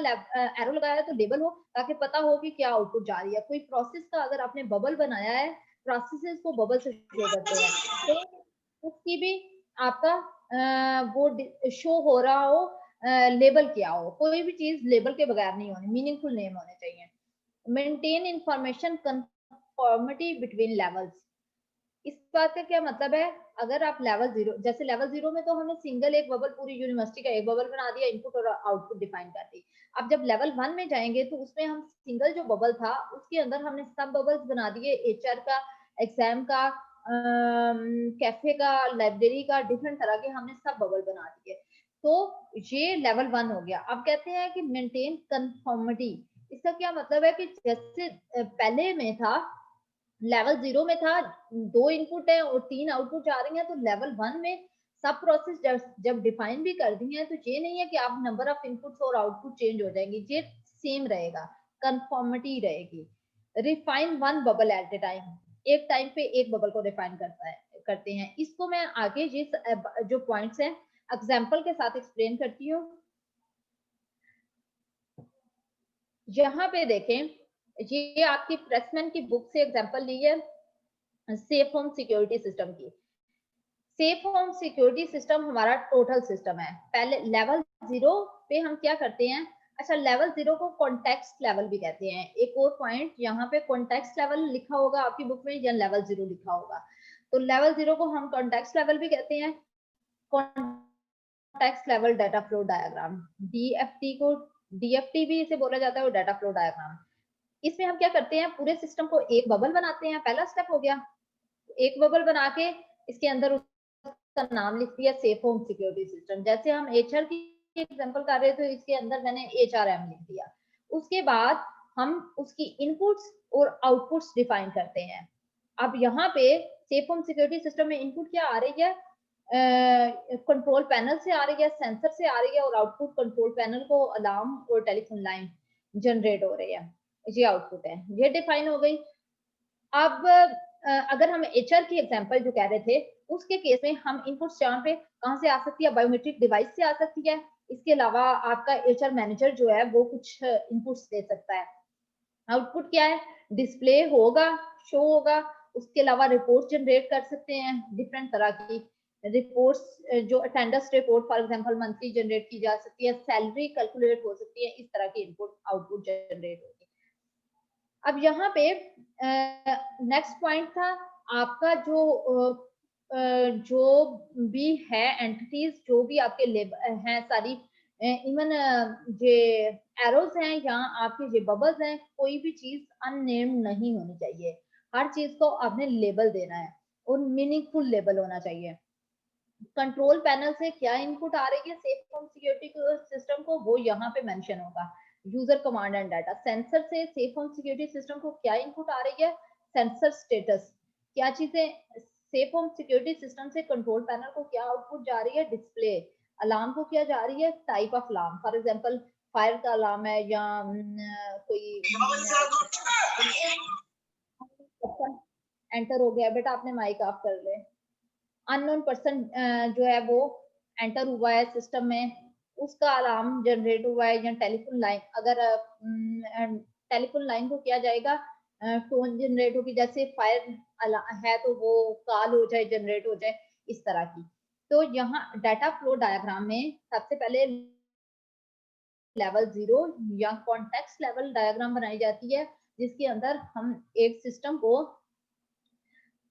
एरो लगाया तो लेबल हो ताकि पता हो कि क्या आउटपुट जा रही है। कोई प्रोसेस का अगर आपने बबल बनाया है, प्रोसेसेस को बबल से शो करते हैं, तो उसकी भी आपका वो शो हो रहा हो, लेबल क्या हो। कोई भी चीज लेबल के बगैर नहीं होनी, मीनिंगफुल नेम होने चाहिए। Maintain information conformity between levels. इस बात का क्या मतलब है, अगर आप लेवल 0, जैसे लेवल 0 में तो हमने सिंगल एक बबल, पूरी यूनिवर्सिटी का एक बबल बना दिया, इनपुट और आउटपुट डिफाइन कर दी। अब जब लेवल 1 में जाएंगे तो उसमें हम सिंगल जो बबल था उसके अंदर हमने सब बबल्स बना दिए, HR का, एग्जाम का, कैफे का, लाइब्रेरी का, डिफरेंट तरह के हमने सब बबल बना दिए। तो ये लेवल 1 हो गया। अब कहते हैं कि मेंटेन कंफर्मिटी। इसका क्या मतलब है कि जैसे पहले में था, लेवल 0 में था 2 इनपुट है और 3 आउटपुट जा रही हैं, तो लेवल 1 में सब प्रोसेस जब डिफाइन भी कर दी है तो ये नहीं है कि आप नंबर ऑफ इनपुट्स और आउटपुट चेंज हो जाएंगे, ये सेम रहेगा, कंफर्मिटी रहेगी। Refine one bubble at a time. एक टाइम पे एक बबल को डिफाइन करते हैं। इसको मैं आगे ये जो पॉइंट्स हैं एग्जांपल के साथ एक्सप्लेन करती हूँ। यहाँ पे देखें, ये आपकी प्रेसमैन की बुक से एग्जांपल ली है सेफ होम सिक्योरिटी सिस्टम की। सेफ होम सिक्योरिटी सिस्टम हमारा टोटल सिस्टम है। पहले लेवल 0 पे हम क्या करते हैं, अच्छा लेवल 0 को कॉन्टेक्स्ट लेवल भी कहते हैं। एक और पॉइंट, यहाँ पे कॉन्टेक्स्ट लेवल लिखा होगा आपकी बुक में या लेवल 0 लिखा होगा, तो लेवल 0 को हम कॉन्टेक्स्ट लेवल भी कहते हैं। Context level data flow diagram, DFT भी इसे बोला जाता है, और डाटा फ्लो डायग्राम। इसमें हम क्या करते हैं, पूरे सिस्टम को एक बबल बनाते हैं। पहला स्टेप हो गया, एक बबल बना के इसके अंदर उसका नाम लिख दिया सेफ होम सिक्योरिटी सिस्टम। जैसे हम एचआर की एग्जांपल कर रहे थे, इसके अंदर मैंने एचआरएम लिख दिया। उसके बाद हम उसकी इनपुट्स और आउटपुट्स डिफाइन करते हैं। अब यहाँ पे सेफ होम सिक्योरिटी सिस्टम में इनपुट क्या आ रही है, कंट्रोल पैनल से आ रही है, सेंसर से आ रही है, और आउटपुट कंट्रोल पैनल को अलार्म और टेलीफोन लाइन जनरेट हो रही है, ये आउटपुट है, ये डिफाइन हो गई। अब अगर हम एचआर की एग्जांपल जो कह रहे थे, उसके केस में हम इनपुट्स जहाँ पे कहाँ से आ सकती है, बायोमेट्रिक डिवाइस से आ सकती है। इसके अलावा आपका एचआर मैनेजर जो है वो कुछ इनपुट्स दे सकता है। आउटपुट क्या है, डिस्प्ले होगा, शो होगा। उसके अलावा रिपोर्ट जनरेट कर सकते हैं, डिफरेंट तरह की रिपोर्ट्स, जो attendance report for example monthly generate की जा सकती है, सैलरी कैलकुलेट हो सकती है, इस तरह की इनपुट आउटपुट जनरेट होगी। अब यहाँ पे नेक्स्ट पॉइंट था आपका जो भी है एंटिटीज, जो भी आपके हैं सारी, इवन ये एरोज हैं या आपके ये बबल्स हैं, कोई भी चीज अननेम्ड नहीं होनी चाहिए। हर चीज को आपने लेबल देना है और मीनिंगफुल लेबल होना चाहिए। कंट्रोल पैनल से क्या इनपुट आ रही है सेफ होम सिक्योरिटी सिस्टम को, वो यहाँ पे मेंशन होगा। User command and data, sensor से सेफ होम सिक्योरिटी सिस्टम को क्या इनपुट आ रही है, सेंसर स्टेटस, क्या चीजें सेफ होम सिक्योरिटी सिस्टम से कंट्रोल पैनल को क्या आउटपुट जा रही है, डिस्प्ले, अलार्म को क्या जा रही है, type of alarm, for example fire का अलार्म है या कोई एंटर हो गया, बेटा आपने माइक ऑफ कर ले, अननोन पर्सन जो है वो एंटर हुआ है सिस्टम में, उसका अलार्म जनरेट हुआ है, या टेलीफोन लाइन, अगर टेलीफोन लाइन को किया जाएगा, टोन जनरेट होगी, जैसे फायर है तो वो कॉल हो जाए, जनरेट हो जाए, इस तरह की। तो यहाँ डाटा फ्लो डायग्राम में सबसे पहले लेवल 0 या कॉन्टेक्स्ट लेवल डायग्राम बनाई जाती है, जिसके अंदर हम एक सिस्टम को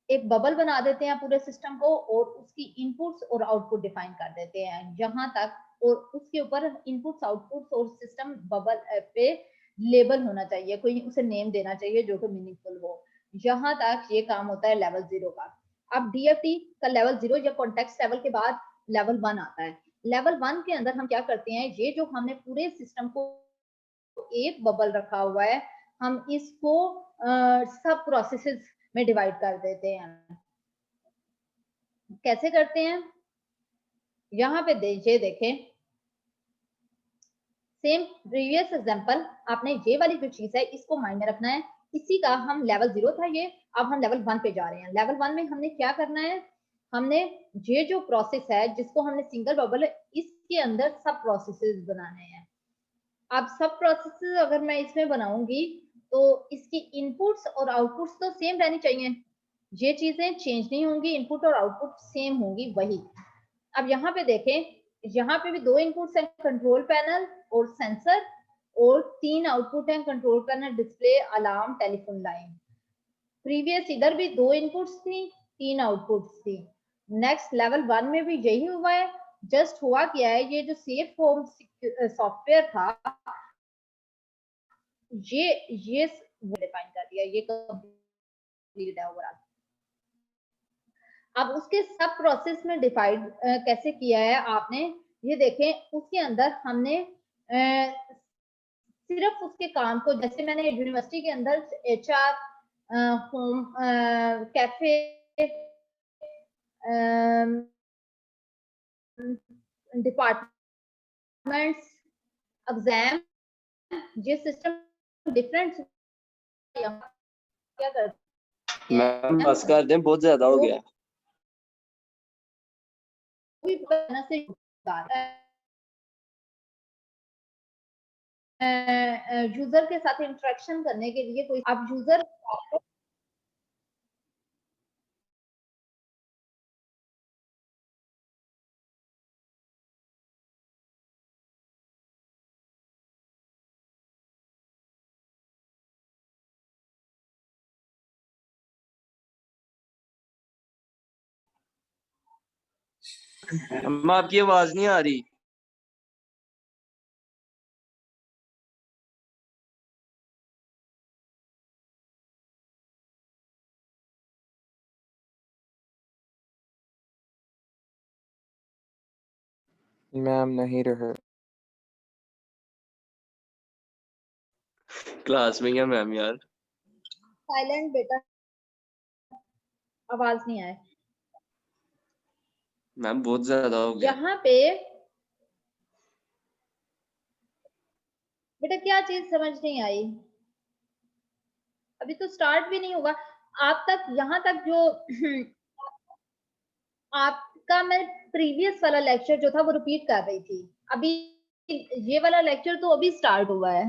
एक बबल बना देते हैं पूरे सिस्टम को, और उसकी इनपुट्स और आउटपुट डिफाइन कर देते हैं यहाँ तक, और उसके ऊपर इनपुट्स आउटपुट्स और सिस्टम बबल पे लेबल होना चाहिए, कोई उसे नेम देना चाहिए जो कि मीनिंगफुल हो। यहाँ तक ये काम होता है लेवल 0 का। अब डीएफटी का लेवल 0 या कॉन्टेक्स्ट लेवल के बाद लेवल 1 आता है। लेवल 1 के अंदर हम क्या करते हैं, ये जो हमने पूरे सिस्टम को एक बबल रखा हुआ है, हम इसको सब प्रोसेसेस में डिवाइड कर देते हैं। कैसे करते हैं, यहाँ पे ये देखें, सेम प्रीवियस एग्जांपल, आपने ये वाली जो चीज है इसको माइंड में रखना है। इसी का हम लेवल 0 था ये, अब हम लेवल 1 पे जा रहे हैं। लेवल 1 में हमने क्या करना है, हमने ये जो प्रोसेस है जिसको हमने सिंगल बबल है, इसके अंदर सब प्रोसेसेस बनाने हैं। अब सब प्रोसेसेस अगर मैं इसमें बनाऊंगी तो इसकी इनपुट्स और आउटपुट्स तो सेम रहनी चाहिए, ये चीजें चेंज नहीं होंगी, इनपुट और आउटपुट सेम होंगी वही। अब यहाँ पे देखें, यहाँ पे भी 2 इनपुट्स हैं, कंट्रोल पैनल और सेंसर, और 3 आउटपुट हैं, control panel, display, alarm, telephone line. Previous इधर भी 2 इनपुट्स थी, 3 आउटपुट्स थी। नेक्स्ट लेवल 1 में भी यही हुआ है, जस्ट हुआ क्या है, ये जो सेफ होम सॉफ्टवेयर था ये डिफाइन कर दिया, ये कंप्लीट है ओवरऑल। अब उसके सब प्रोसेस में डिवाइड कैसे किया है आपने, ये देखें, उसके अंदर हमने सिर्फ उसके काम को, जैसे मैंने यूनिवर्सिटी के अंदर HR, home, cafe, departments, exam, ये सिस्टम डिफरेंट क्या करते हैं, मैम बस कर दें, बहुत ज्यादा हो गया। यूजर के साथ इंटरेक्शन करने के लिए कोई, अब यूजर अम्मा आपकी आवाज नहीं आ रही। मैम नहीं रहे। क्लास में क्या मैम यार? साइलेंट बेटा, आवाज नहीं आए। मैम बहुत ज्यादा हो गया। यहाँ पे बेटा क्या चीज समझ नहीं आई? अभी तो स्टार्ट भी नहीं हुआ। आप तक यहाँ तक जो आपका मैं प्रीवियस वाला लेक्चर जो था वो रिपीट कर रही थी। अभी ये वाला लेक्चर तो अभी स्टार्ट हुआ है।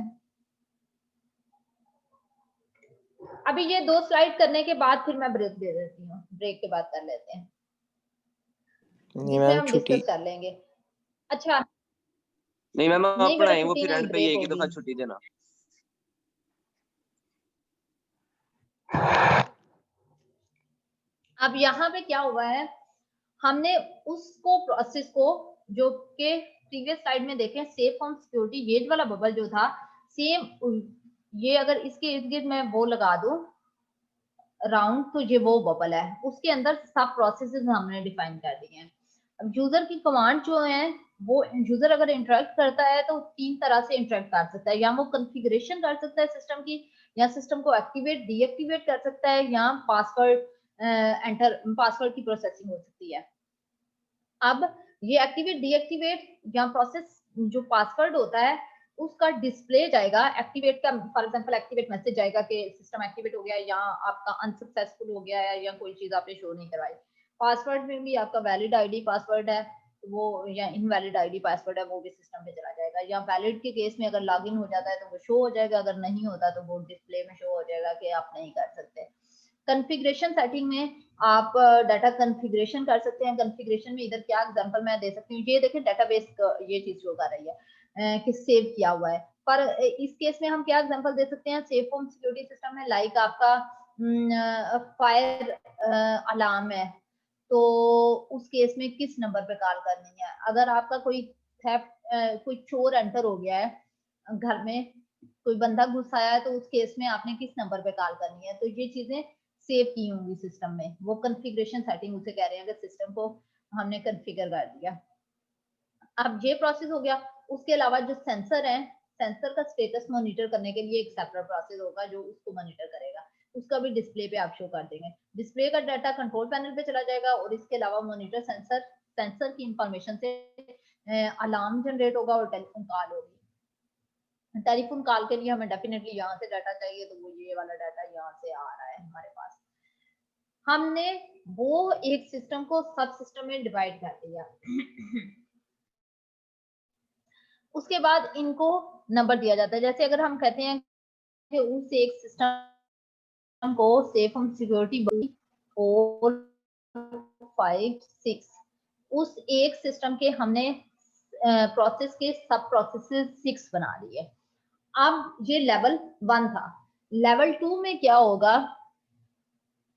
अभी ये 2 स्लाइड करने के बाद फिर मैं ब्रेक दे देती हूँ। ब्रेक के बाद कर लेते हैं, नहीं जिसमें मैम हम छुट्टी। डिस्कस कर लेंगे। अच्छा नहीं मैम आप नहीं बेटा, पढ़ाएं, वो छुट्टी फिर नहीं, एंड पे ब्रेक एक ही होगी। दफा छुट्टी देना। अब यहाँ पे क्या हुआ है, हमने उसको प्रोसेस को जो के प्रीवियस स्लाइड में देखें, सेफ फ्रॉम सिक्योरिटी, ये वाला बबल जो था सेम, ये अगर इसके इर्द गिर्द मैं वो लगा दूं राउंड, तो ये वो बबल है, उसके अंदर सब प्रोसेसेस हमने डिफाइन कर दिए हैं। अब यूजर की कमांड जो है, वो यूजर अगर इंटरेक्ट करता है तो 3 तरह से इंटरेक्ट कर सकता है। या वो कॉन्फ़िगरेशन कर सकता है सिस्टम की, या सिस्टम को एक्टिवेट डीएक्टिवेट कर सकता है, या पासवर्ड की प्रोसेसिंग हो सकती है। अब ये एक्टिवेट डीएक्टिवेट या प्रोसेस जो पासवर्ड होता है उसका डिस्प्ले जाएगा, एक्टिवेट का फॉर एग्जांपल एक्टिवेट मैसेज जाएगा कि सिस्टम एक्टिवेट हो गया या आपका अनसक्सेसफुल हो गया है या कोई चीज आपने शो नहीं करवाई। पासवर्ड में भी आपका वैलिड आईडी पासवर्ड है वो, या इनवैलिड आईडी पासवर्ड है वो भी सिस्टम पे चला जाएगा। या वैलिड के केस में अगर लॉगिन हो जाता है तो वो शो हो जाएगा, अगर नहीं होता तो वो डिस्प्ले में शो हो जाएगा कि आप नहीं कर सकते। कॉन्फ़िगरेशन सेटिंग में आप डाटा कॉन्फ़िगरेशन कर सकते हैं। कॉन्फ़िगरेशन में इधर क्या एग्जांपल मैं दे सकती हूँ, ये देखें डेटाबेस ये चीज शो कर रही है कि सेव किया हुआ है, पर इस केस में हम क्या एग्जांपल दे सकते हैं, सेफ होम सिक्योरिटी सिस्टम है, लाइक आपका फायर अलार्म है, तो उस केस में किस नंबर पे कॉल करनी है। अगर आपका कोई थेफ्ट कोई चोर एंटर हो गया है घर में, कोई बंदा घुस आया है, तो उस केस में आपने किस नंबर पे कॉल करनी है। तो ये चीजें सेव की होंगी सिस्टम में, वो कॉन्फ़िगरेशन सेटिंग उसे कह रहे हैं कि सिस्टम को हमने कॉन्फ़िगर कर दिया। अब ये प्रोसेस हो गया। उसके अलावा जो सेंसर है, सेंसर का स्टेटस मॉनिटर करने के लिए एक सेपरेट प्रोसेस होगा जो उसको मॉनिटर करेगा, उसका भी डिस्प्ले पे आप शो कर देंगे। डिस्प्ले का डाटा कंट्रोल पैनल पे चला जाएगा और इसके अलावा मॉनिटर सेंसर की इंफॉर्मेशन से अलार्म जनरेट होगा और टेलीफोन कॉल होगी। टेलीफोन कॉल के लिए हमें डेफिनेटली यहाँ से डाटा चाहिए, तो वो ये वाला डाटा यहाँ से आ रहा है हमारे पास। हमने वो एक सिस्टम को सब सिस्टम में डिवाइड कर दिया। उसके बाद इनको नंबर दिया जाता है। जैसे अगर हम कहते हैं कि उस एक सिस्टम को सेफ होम सिक्योरिटी 4 5 6, उस एक सिस्टम के हमने प्रोसेस के सब प्रोसेसेस 6 बना लिए। अब ये लेवल 1 था। लेवल 2 में क्या होगा,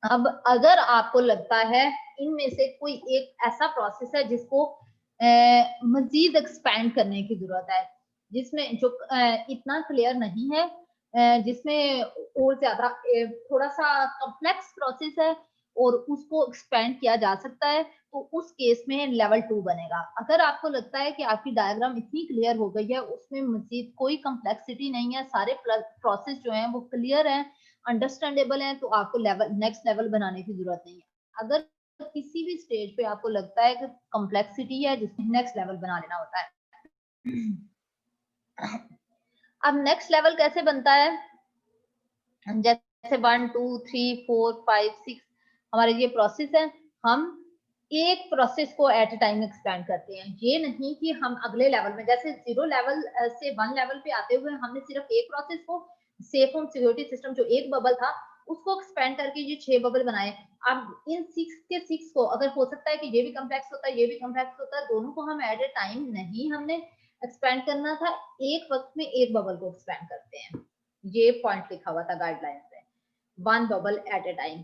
अब अगर आपको लगता है इनमें से कोई एक ऐसा प्रोसेस है जिसको मजीद एक्सपैंड करने की जरूरत है, जिसमें जो इतना क्लियर नहीं है, जिसमें और ज्यादा थोड़ा सा कॉम्प्लेक्स प्रोसेस है और उसको एक्सपेंड किया जा सकता है, तो उस केस में लेवल 2 बनेगा। अगर आपको लगता है कि आपकी डायग्राम इतनी क्लियर हो गई है, उसमें मजीद कोई कॉम्प्लेक्सिटी नहीं है, सारे प्रोसेस जो हैं वो क्लियर हैं, अंडरस्टैंडेबल है, तो आपको नेक्स्ट लेवल बनाने की जरूरत नहीं है। अगर किसी भी स्टेज पे आपको लगता है कि कॉम्प्लेक्सिटी है, जिसमें नेक्स्ट लेवल बना लेना होता है। अब नेक्स्ट लेवल कैसे बनता है, जैसे 1 2 3 4 5 6 हमारे ये प्रोसेस है, हम एक प्रोसेस को एट अ टाइम एक्सपेंड करते हैं। ये नहीं कि हम अगले लेवल में, जैसे 0 लेवल से 1 लेवल पे आते हुए हमने सिर्फ एक प्रोसेस को, सेफ होम सिक्योरिटी सिस्टम जो एक बबल था उसको एक्सपेंड करके ये 6 बबल बनाए। अब इन 6 के 6 को, अगर हो सकता है कि ये भी कॉम्प्लेक्स होता है, ये भी कॉम्प्लेक्स होता है, दोनों को हम एट अ टाइम नहीं हमने एक्सपेंड करना था, एक वक्त में एक बबल को एक्सपेंड करते हैं। ये पॉइंट लिखा हुआ था गाइडलाइंस में, 1 बबल एट अ टाइम।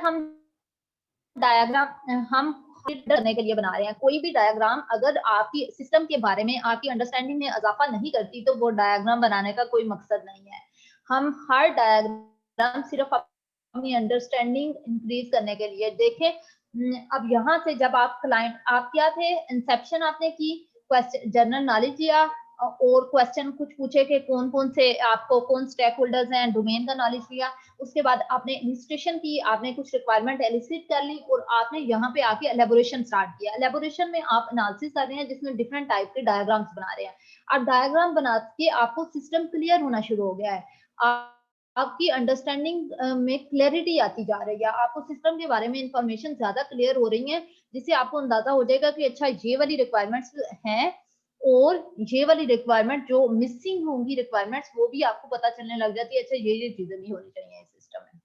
हम डायग्राम हम करने के लिए बना रहे हैं, कोई भी डायग्राम अगर आपकी सिस्टम के बारे में आपकी अंडरस्टैंडिंग में इजाफा नहीं करती तो वो डायग्राम बनाने का कोई मकसद नहीं है। हम हर डायग्राम सिर्फ अपनी अंडरस्टैंडिंग इंक्रीज करने के लिए देखें। अब यहाँ से जब आप क्लाइंट आप क्या थे, इंसेप्शन आपने की, क्वेश्चन जनरल नॉलेज दिया और क्वेश्चन कुछ पूछे कि कौन कौन से आपको कौन स्टेक होल्डर्स हैं, डोमेन का नॉलेज लिया। उसके बाद आपने इलिस्ट्रेशन की, आपने कुछ रिक्वायरमेंट एलिसिट कर ली और आपने यहाँ पे आके एलेबोरेशन स्टार्ट किया। एलेबोरेशन में आप एनालिसिस कर रहे हैं जिसमें डिफरेंट टाइप के डायग्राम्स बना रहे हैं। अब डायग्राम बना के आपको सिस्टम क्लियर होना शुरू हो गया है, आपकी अंडरस्टैंडिंग में क्लैरिटी आती जा रही है, आपको सिस्टम के बारे में इंफॉर्मेशन ज्यादा क्लियर हो रही है, जिससे आपको अंदाजा हो जाएगा कि अच्छा ये वाली रिक्वायरमेंट्स हैं और ये वाली रिक्वायरमेंट जो मिसिंग होंगी रिक्वायरमेंट्स वो भी आपको पता चलने लग जाती है। अच्छा ये चीजें नहीं होनी चाहिए इस सिस्टम में,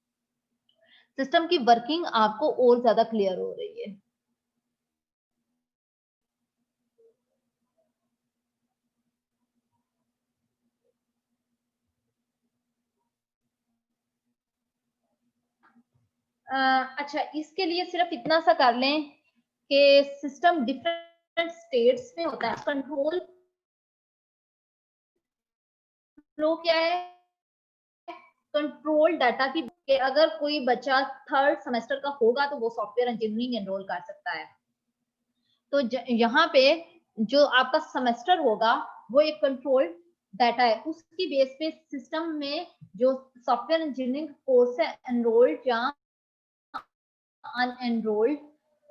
सिस्टम की वर्किंग आपको और ज्यादा क्लियर हो रही है। अच्छा, इसके लिए सिर्फ इतना सा कर लें कि सिस्टम डिफरेंट स्टेट्स में होता है। कंट्रोल फ्लो क्या है, कंट्रोल डाटा की अगर कोई बच्चा 3rd सेमेस्टर का होगा तो वो सॉफ्टवेयर इंजीनियरिंग एनरोल कर सकता है। तो यहाँ पे जो आपका सेमेस्टर होगा वो एक कंट्रोल डाटा है, उसकी बेस पे सिस्टम में जो सॉफ्टवेयर इंजीनियरिंग कोर्स है एनरोल्ड या अनएनरोल्ड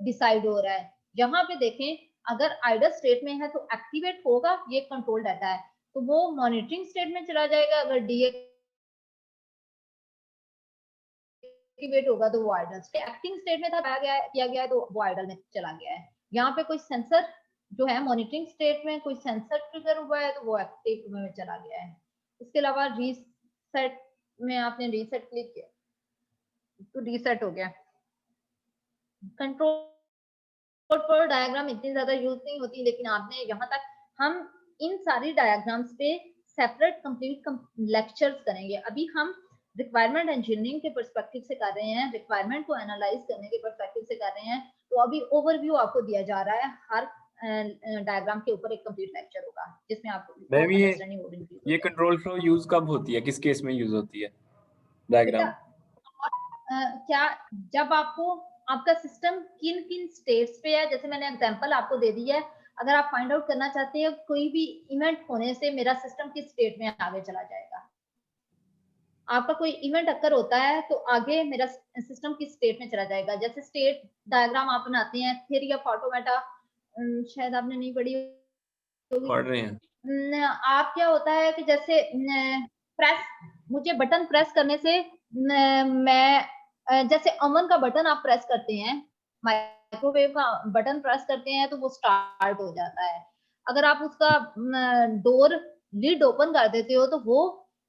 डिसाइड हो रहा है। यहाँ पे देखें अगर आइडल स्टेट में है तो एक्टिवेट होगा, ये कंट्रोल डाटा है, तो वो मॉनिटरिंग स्टेट में चला जाएगा। अगर डीएक्टिवेट होगा तो वो आइडल स्टेट, एक्टिंग स्टेट में था किया गया है तो वो आइडल में चला गया है। यहाँ पे कोई सेंसर जो है मॉनिटरिंग स्टेट में कोई सेंसर ट्रिगर हुआ है तो वो एक्टिव में चला गया है। इसके अलावा रीसेट में आपने रीसेट क्लिक किया तो रीसेट हो गया। कंट्रोल फ्लो डायग्राम इतनी ज्यादा यूज नहीं होती, लेकिन आपने यहाँ तक हम इन सारी डायग्राम्स पे सेपरेट कंप्लीट लेक्चर्स करेंगे। अभी हम रिक्वायरमेंट इंजीनियरिंग के पर्सपेक्टिव से कर रहे हैं, रिक्वायरमेंट को एनालाइज करने के पर्सपेक्टिव से कर रहे हैं। तो अभी ओवरव्यू आपको दिया जा रहा है, हर डायग्राम के ऊपर एक कंप्लीट लेक्चर होगा जिसमें आपको अंडरस्टैंडिंग होगी। ये कंट्रोल फ्लो यूज कब होती है, किस केस में यूज होती है डायग्राम? क्या जब आपको आपका सिस्टम किन किन स्टेट्स पे है, जैसे मैंने एग्जांपल आपको दे दी है, अगर आप फाइंड आउट करना चाहते हैं कोई भी इवेंट होने से मेरा सिस्टम किस स्टेट में आगे चला जाएगा, आपका कोई इवेंट अक्कर होता है तो आगे मेरा सिस्टम किस स्टेट में चला जाएगा। जैसे स्टेट डायग्राम आप बनाते हैं, थ्योरी ऑफ ऑटोमेटा शायद आपने नहीं पढ़ी होगी, पढ़ रहे हैं। आप क्या होता है कि जैसे प्रेस, मुझे बटन प्रेस करने से मैं जैसे ओवन का बटन आप प्रेस करते हैं, माइक्रोवेव का बटन प्रेस करते हैं तो वो स्टार्ट हो जाता है। अगर आप उसका डोर लिड ओपन कर देते हो तो वो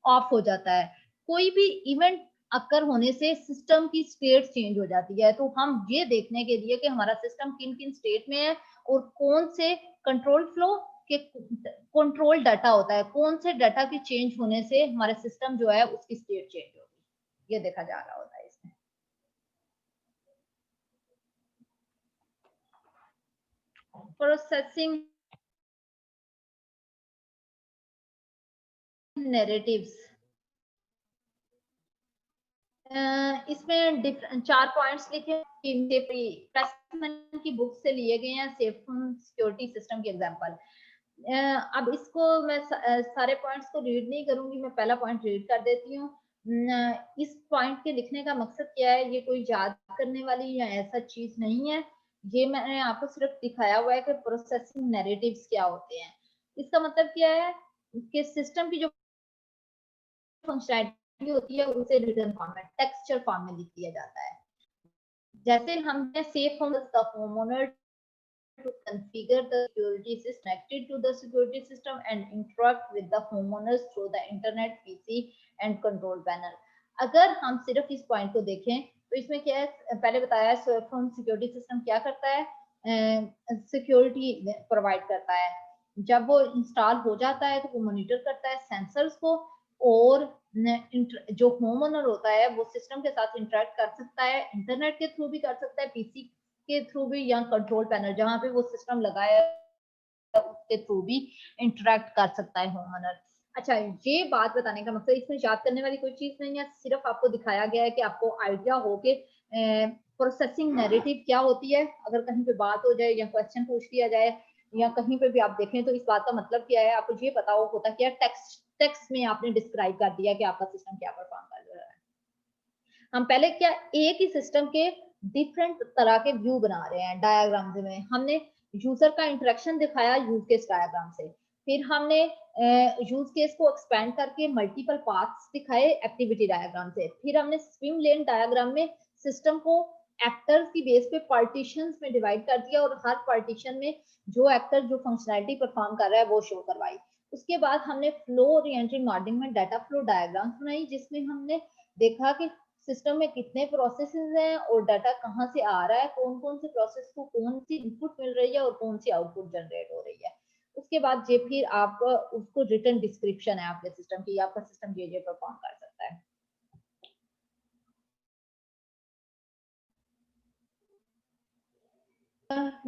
ऑफ हो जाता है। कोई भी इवेंट अक्कर होने से सिस्टम की स्टेट चेंज हो जाती है। तो हम ये देखने के लिए कि हमारा सिस्टम किन किन स्टेट में है और कौन से कंट्रोल फ्लो के कंट्रोल डाटा होता है, कौन से डाटा के चेंज होने से हमारा सिस्टम जो है उसकी स्टेट चेंज होगी, ये देखा जा रहा होता है इसमें। प्रोसेसिंग नैरेटिव्स, इसमें 4 पॉइंट्स लिखे की बुक से लिए गए हैं, सेफ सिक्योरिटी सिस्टम की एग्जांपल। अब इसको मैं सारे पॉइंट्स को रीड नहीं करूंगी, मैं पहला पॉइंट रीड कर देती हूँ। इस पॉइंट के लिखने का मकसद क्या है, ये कोई याद करने वाली या ऐसा चीज नहीं है, ये मैंने आपको सिर्फ दिखाया हुआ है कि प्रोसेसिंग नैरेटिव्स क्या होते हैं। इसका मतलब क्या है कि सिस्टम की जो फंक्शनैलिटी होती है उसे रिटन फॉर्म में, टेक्सचर फॉर्म में लिख दिया जाता है। जैसे हमने safe homeowner to configure the security system connected to the security system and interact with the homeowners through the internet, PC and control panel। अगर हम सिर्फ इस पॉइंट को देखें तो इसमें क्या है, पहले बताया सेफ होम सिक्योरिटी सिस्टम क्या करता है, सिक्योरिटी प्रोवाइड करता है। जब वो इंस्टॉल हो जाता है तो वो मॉनिटर करता है सेंसर्स को और जो होम ओनर होता है वो सिस्टम के साथ इंटरेक्ट कर सकता है, इंटरनेट के थ्रू भी कर सकता है, पीसी के थ्रू भी, या कंट्रोल पैनल जहां पे वो सिस्टम लगाया है उसके थ्रू भी इंटरेक्ट कर सकता है होम ओनर। अच्छा, ये बात बताने का मकसद, इसमें याद करने वाली कोई चीज नहीं है, सिर्फ आपको दिखाया गया है कि आपको आइडिया हो के प्रोसेसिंग नैरेटिव क्या होती है। अगर कहीं पे बात हो जाए या क्वेश्चन पूछ लिया जाए या कहीं पे भी आप देखें तो इस बात का मतलब क्या है, आपको ये पता हो होता क्या, टेक्स्ट में आपने डिस्क्राइब कर दिया कि आपका सिस्टम क्या परफॉर्म कर रहा है। हम पहले क्या एक ही सिस्टम के डिफरेंट तरह के व्यू बना रहे हैं डायग्राम्स में। हमने यूजर का इंटरेक्शन दिखाया यूज केस डायग्राम से, फिर हमने यूज केस को एक्सपेंड करके मल्टीपल पाथ्स दिखाए एक्टिविटी डायग्राम से, फिर हमने स्विम लेन डायग्राम में सिस्टम को एक्टर्स की बेस पे पार्टीशंस में डिवाइड कर दिया और हर पार्टीशन में जो एक्टर जो फंक्शनैलिटी परफॉर्म कर रहा है वो शो करवाई। उसके बाद हमने फ्लो ओरिएंटेड मॉडलिंग में डाटा फ्लो डायग्राम्स बनाई, जिसमें हमने देखा कि सिस्टम में कितने प्रोसेसेस हैं और डाटा कहाँ से आ रहा है, कौन कौन से प्रोसेस को कौन सी इनपुट मिल रही है और कौन सी आउटपुट जनरेट हो रही है। उसके बाद ये फिर आप उसको रिटर्न डिस्क्रिप्शन है आपके सिस्टम की, आपका सिस्टम ये परफॉर्म कर सकता है।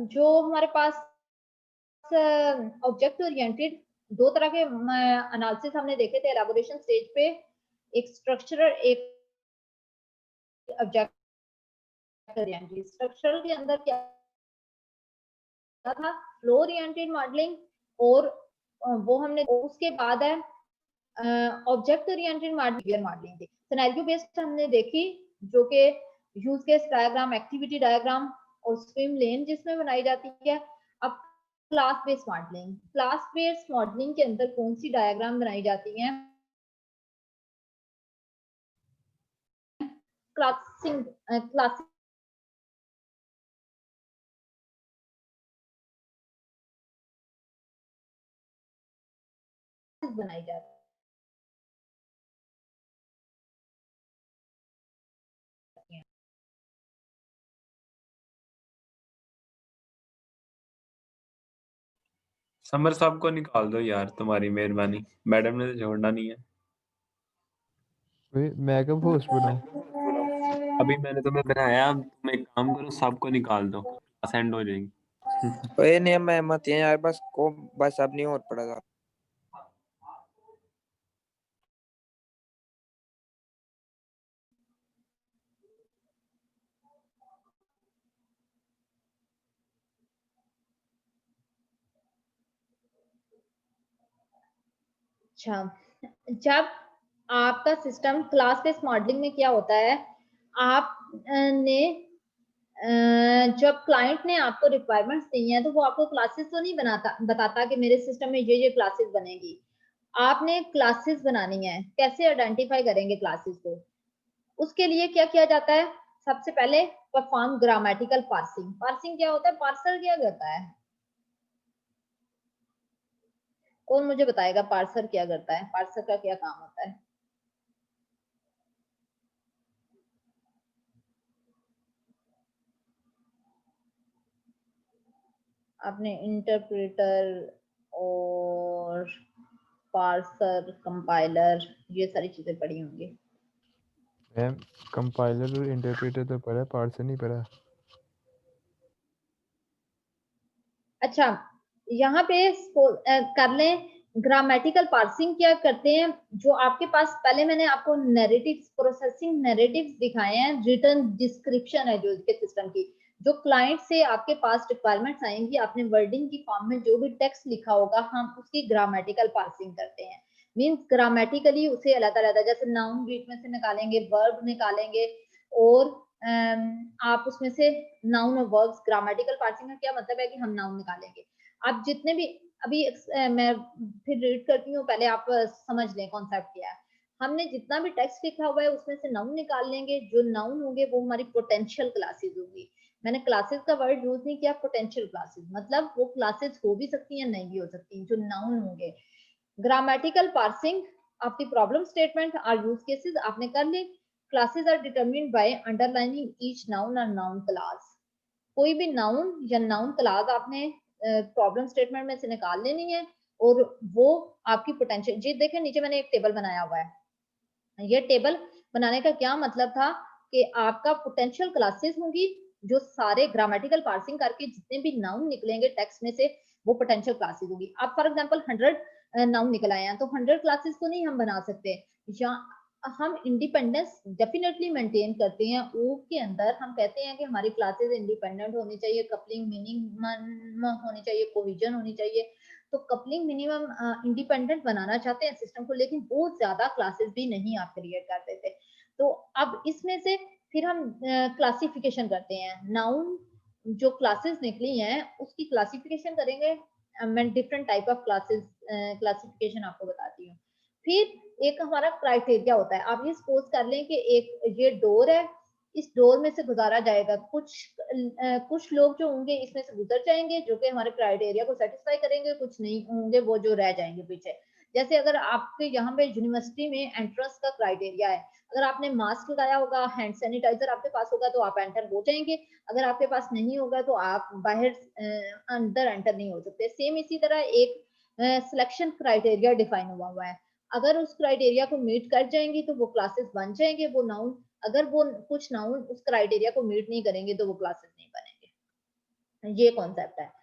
जो हमारे पास ऑब्जेक्ट ओरिएंटेड दो तरह के एनालिसिस हमने देखे थे एलाबोरेशन स्टेज पे, एक स्ट्रक्चरल एक ऑब्जेक्ट ओरिएंटेड। स्ट्रक्चरल के अंदर क्या था, फ्लो ओरिएंटेड मॉडलिंग, और वो हमने, उसके बाद है ऑब्जेक्ट ओरिएंटेड मॉडलिंग थी। सिनेरियो बेस्ड हमने देखी जो कि use case diagram, activity diagram और स्विम लेन जिसमें बनाई जाती है। अब class based modelling, class based modelling के अंदर कौन सी डायग्राम बनाई जाती है, क्लासिंग क्लासिंग बनाई जाती है। समर साहब को निकाल दो यार, तुम्हारी मेहरबानी, मैडम ने तो छोड़ना नहीं है। मैं कब होस्ट बनाऊं? अभी मैंने तुम्हें बनाया, तुम एक काम करो, सबको निकाल दो, क्लास एंड हो जाएगी। ओए नहीं, मैं मत यार, बस अब नहीं और पड़ेगा। अच्छा, जब आपका सिस्टम क्लास बेस्ड मॉडलिंग में क्या होता है, आपने जब क्लाइंट ने आपको रिक्वायरमेंट्स दी हैं तो वो आपको क्लासेस तो नहीं बताता कि मेरे सिस्टम में ये क्लासेस बनेगी। आपने क्लासेस बनानी है, कैसे आइडेंटिफाई करेंगे क्लासेस को, उसके लिए क्या किया जाता है, सबसे पहले परफॉर्म ग्रामेटिकल पार्सिंग। पार्सिंग क्या होता है, पार्सर क्या करता है, कौन मुझे बताएगा पार्सर क्या करता है, पार्सर का क्या काम होता है। आपने इंटरप्रेटर और पार्सर, कंपाइलर, ये सारी चीजें पढ़ी होंगी। मैम कंपाइलर और इंटरप्रेटर तो पढ़ा है, पार्सर नहीं पढ़ा। अच्छा, यहाँ पे कर लें ग्रामेटिकल पार्सिंग क्या करते हैं, जो आपके पास पहले मैंने आपको नैरेटिव्स, प्रोसेसिंग नैरेटिव्स दिखाए हैं, रिटर्न डिस्क्रिप्शन है जो इसके सिस्टम की, जो क्लाइंट से आपके पास रिक्वायरमेंट्स आएंगी, आपने वर्डिंग की फॉर्म में जो भी टेक्स्ट लिखा होगा हम उसकी ग्रामेटिकल पार्सिंग करते हैं। मींस ग्रामेटिकली उसे अलग अलग, जैसे नाउन बीट में से निकालेंगे, वर्ब निकालेंगे, और आप उसमें से नाउन और वर्ब्स, ग्रामेटिकल पार्सिंग का क्या मतलब है कि हम नाउन निकालेंगे। आप जितने भी अभी मैं फिर रीड करती हूँ, पहले आप समझ लें कॉन्सेप्ट क्या है। हमने जितना भी टेक्स्ट लिखा हुआ है उसमें से नाउन निकाल लेंगे, जो नाउन होंगे वो हमारी पोटेंशियल क्लासेस होगी। मैंने क्लासेस का वर्ड यूज नहीं किया, पोटेंशियल क्लासेस मतलब वो क्लासेस हो भी सकती हैं नहीं भी हो सकती, जो नाउन होंगे। Grammatical parsing of the problem statement are use cases आपने कर ली। Classes are determined by underlining each noun और नाउन क्लास। कोई भी नाउन या नाउन क्लास आपने प्रॉब्लम स्टेटमेंट में से निकाल लेनी है, और वो आपकी पोटेंशियल, जी देखें नीचे मैंने एक टेबल बनाया हुआ है। ये टेबल बनाने का क्या मतलब था कि आपका पोटेंशियल क्लासेस होंगी, जो सारे ग्रामेटिकल पार्सिंग करके जितने भी नाउन निकलेंगे टेक्स्ट में से वो पोटेंशियल क्लासेस होगी। अब फॉर एग्जांपल 100 नाउन निकल आए हैं तो 100 क्लासेस तो नहीं हम बना सकते, या हम इंडिपेंडेंस डेफिनेटली मेंटेन करते हैं। ओ के अंदर हम कहते हैं कि हमारी क्लासेस इंडिपेंडेंट होनी चाहिए, कपलिंग मिनिमम होनी चाहिए, कोहेजन होनी चाहिए। तो कपलिंग मिनिमम इंडिपेंडेंट बनाना चाहते हैं सिस्टम को, लेकिन बहुत ज्यादा क्लासेस भी नहीं आप क्रिएट करते थे। तो अब इसमें से फिर हम क्लासिफिकेशन करते हैं। नाउन जो क्लासेस निकली हैं उसकी क्लासिफिकेशन करेंगे। मैं different type of classes classification आपको बताती हूँ। फिर एक हमारा क्राइटेरिया होता है। आप ये सपोज कर लें कि एक ये डोर है, इस डोर में से गुजारा जाएगा, कुछ लोग जो होंगे इसमें से गुजर जाएंगे जो कि हमारे क्राइटेरिया को सेटिस्फाई करेंगे, कुछ नहीं होंगे वो जो रह जाएंगे पीछे। जैसे अगर आपके यहाँ पे यूनिवर्सिटी में एंट्रेंस का क्राइटेरिया है, अगर आपने मास्क लगाया होगा, हैंड सैनिटाइजर आपके पास होगा तो आप एंटर हो जाएंगे, अगर आपके पास नहीं होगा तो आप बाहर अंदर एंटर नहीं हो सकते। सेम इसी तरह एक सिलेक्शन क्राइटेरिया डिफाइन हुआ है, अगर उस क्राइटेरिया को मीट कर जाएंगे तो वो क्लासेस बन जाएंगे वो नाउन, अगर वो कुछ नाउन उस क्राइटेरिया को मीट नहीं करेंगे तो वो क्लासेस नहीं बनेंगे। ये कॉन्सेप्ट है।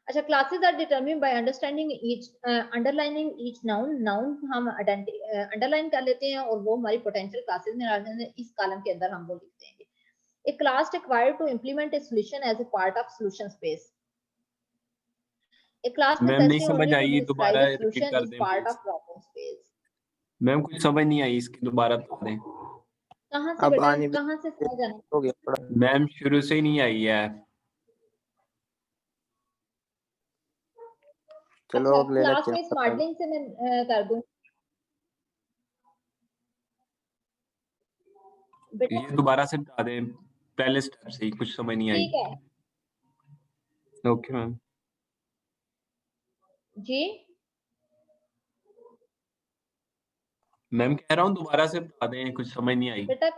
अच्छा, classes are determined by understanding each underlining each noun. Noun हम अंडरलाइन कर लेते हैं और वो हमारी पोटेंशियल क्लासेस में आ जाते हैं। इस कॉलम के अंदर हम वो लिख देंगे। A class required to implement a solution as a part of solution space. A class ma'am नहीं necessary समझ only to आई, describe दोबारा a रिपीट solution कर is दें part please. of problem space. Ma'am कुछ समझ नहीं आई, इसकी दोबारा बता दें। कहाँ से अब बेटा, आने भी कहाँ से समझ आना? हो गया थोड़ा। मैम शुरू से ही नहीं आई है। चलो अच्छा, अगले क्लास लेक्चर बेस्ड में मॉडलिंग से मैं कर दूं बेटा? ये दोबारा से बता दें, पहले स्टेप से ही कुछ समझ नहीं आई। ठीक है ओके मैम। जी। मैम कह रहा हूँ दोबारा से बता दें, कुछ समझ नहीं आई। बेटा